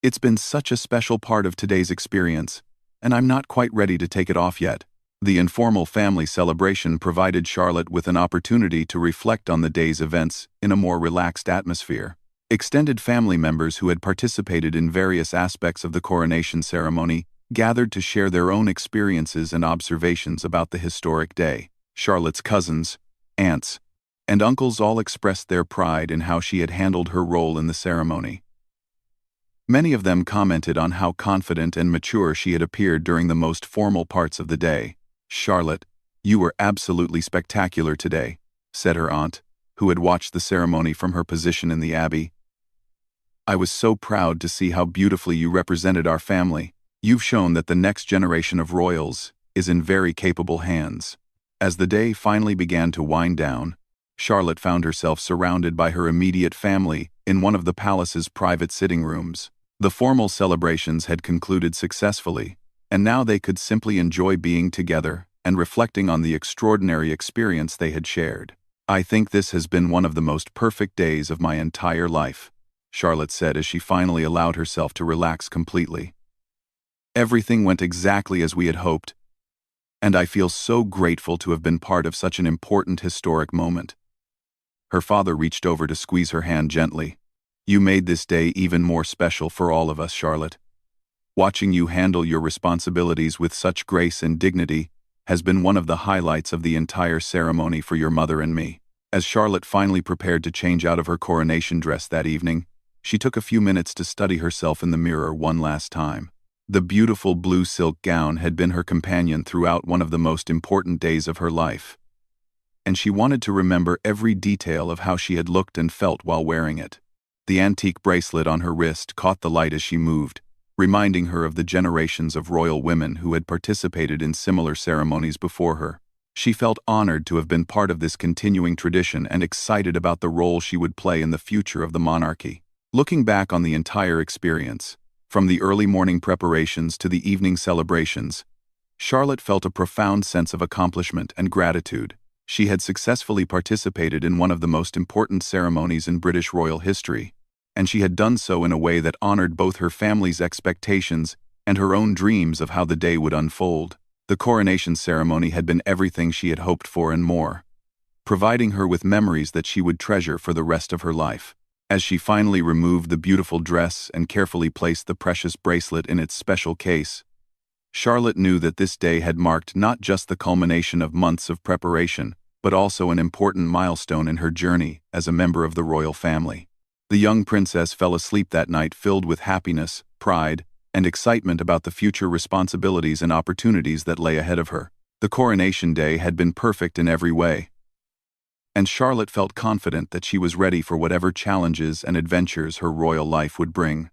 "It's been such a special part of today's experience, and I'm not quite ready to take it off yet." The informal family celebration provided Charlotte with an opportunity to reflect on the day's events in a more relaxed atmosphere. Extended family members who had participated in various aspects of the coronation ceremony gathered to share their own experiences and observations about the historic day. Charlotte's cousins, aunts, and uncles all expressed their pride in how she had handled her role in the ceremony. Many of them commented on how confident and mature she had appeared during the most formal parts of the day. "Charlotte, you were absolutely spectacular today," said her aunt, who had watched the ceremony from her position in the abbey. "I was so proud to see how beautifully you represented our family. You've shown that the next generation of royals is in very capable hands." As the day finally began to wind down, Charlotte found herself surrounded by her immediate family in one of the palace's private sitting rooms. The formal celebrations had concluded successfully, and now they could simply enjoy being together and reflecting on the extraordinary experience they had shared. "I think this has been one of the most perfect days of my entire life," Charlotte said as she finally allowed herself to relax completely. "Everything went exactly as we had hoped, and I feel so grateful to have been part of such an important historic moment." Her father reached over to squeeze her hand gently. "You made this day even more special for all of us, Charlotte. Watching you handle your responsibilities with such grace and dignity has been one of the highlights of the entire ceremony for your mother and me." As Charlotte finally prepared to change out of her coronation dress that evening, she took a few minutes to study herself in the mirror one last time. The beautiful blue silk gown had been her companion throughout one of the most important days of her life, and she wanted to remember every detail of how she had looked and felt while wearing it. The antique bracelet on her wrist caught the light as she moved, reminding her of the generations of royal women who had participated in similar ceremonies before her. She felt honored to have been part of this continuing tradition and excited about the role she would play in the future of the monarchy. Looking back on the entire experience, from the early morning preparations to the evening celebrations, Charlotte felt a profound sense of accomplishment and gratitude. She had successfully participated in one of the most important ceremonies in British royal history, and she had done so in a way that honored both her family's expectations and her own dreams of how the day would unfold. The coronation ceremony had been everything she had hoped for and more, providing her with memories that she would treasure for the rest of her life. As she finally removed the beautiful dress and carefully placed the precious bracelet in its special case, Charlotte knew that this day had marked not just the culmination of months of preparation, but also an important milestone in her journey as a member of the royal family. The young princess fell asleep that night filled with happiness, pride, and excitement about the future responsibilities and opportunities that lay ahead of her. The coronation day had been perfect in every way, and Charlotte felt confident that she was ready for whatever challenges and adventures her royal life would bring.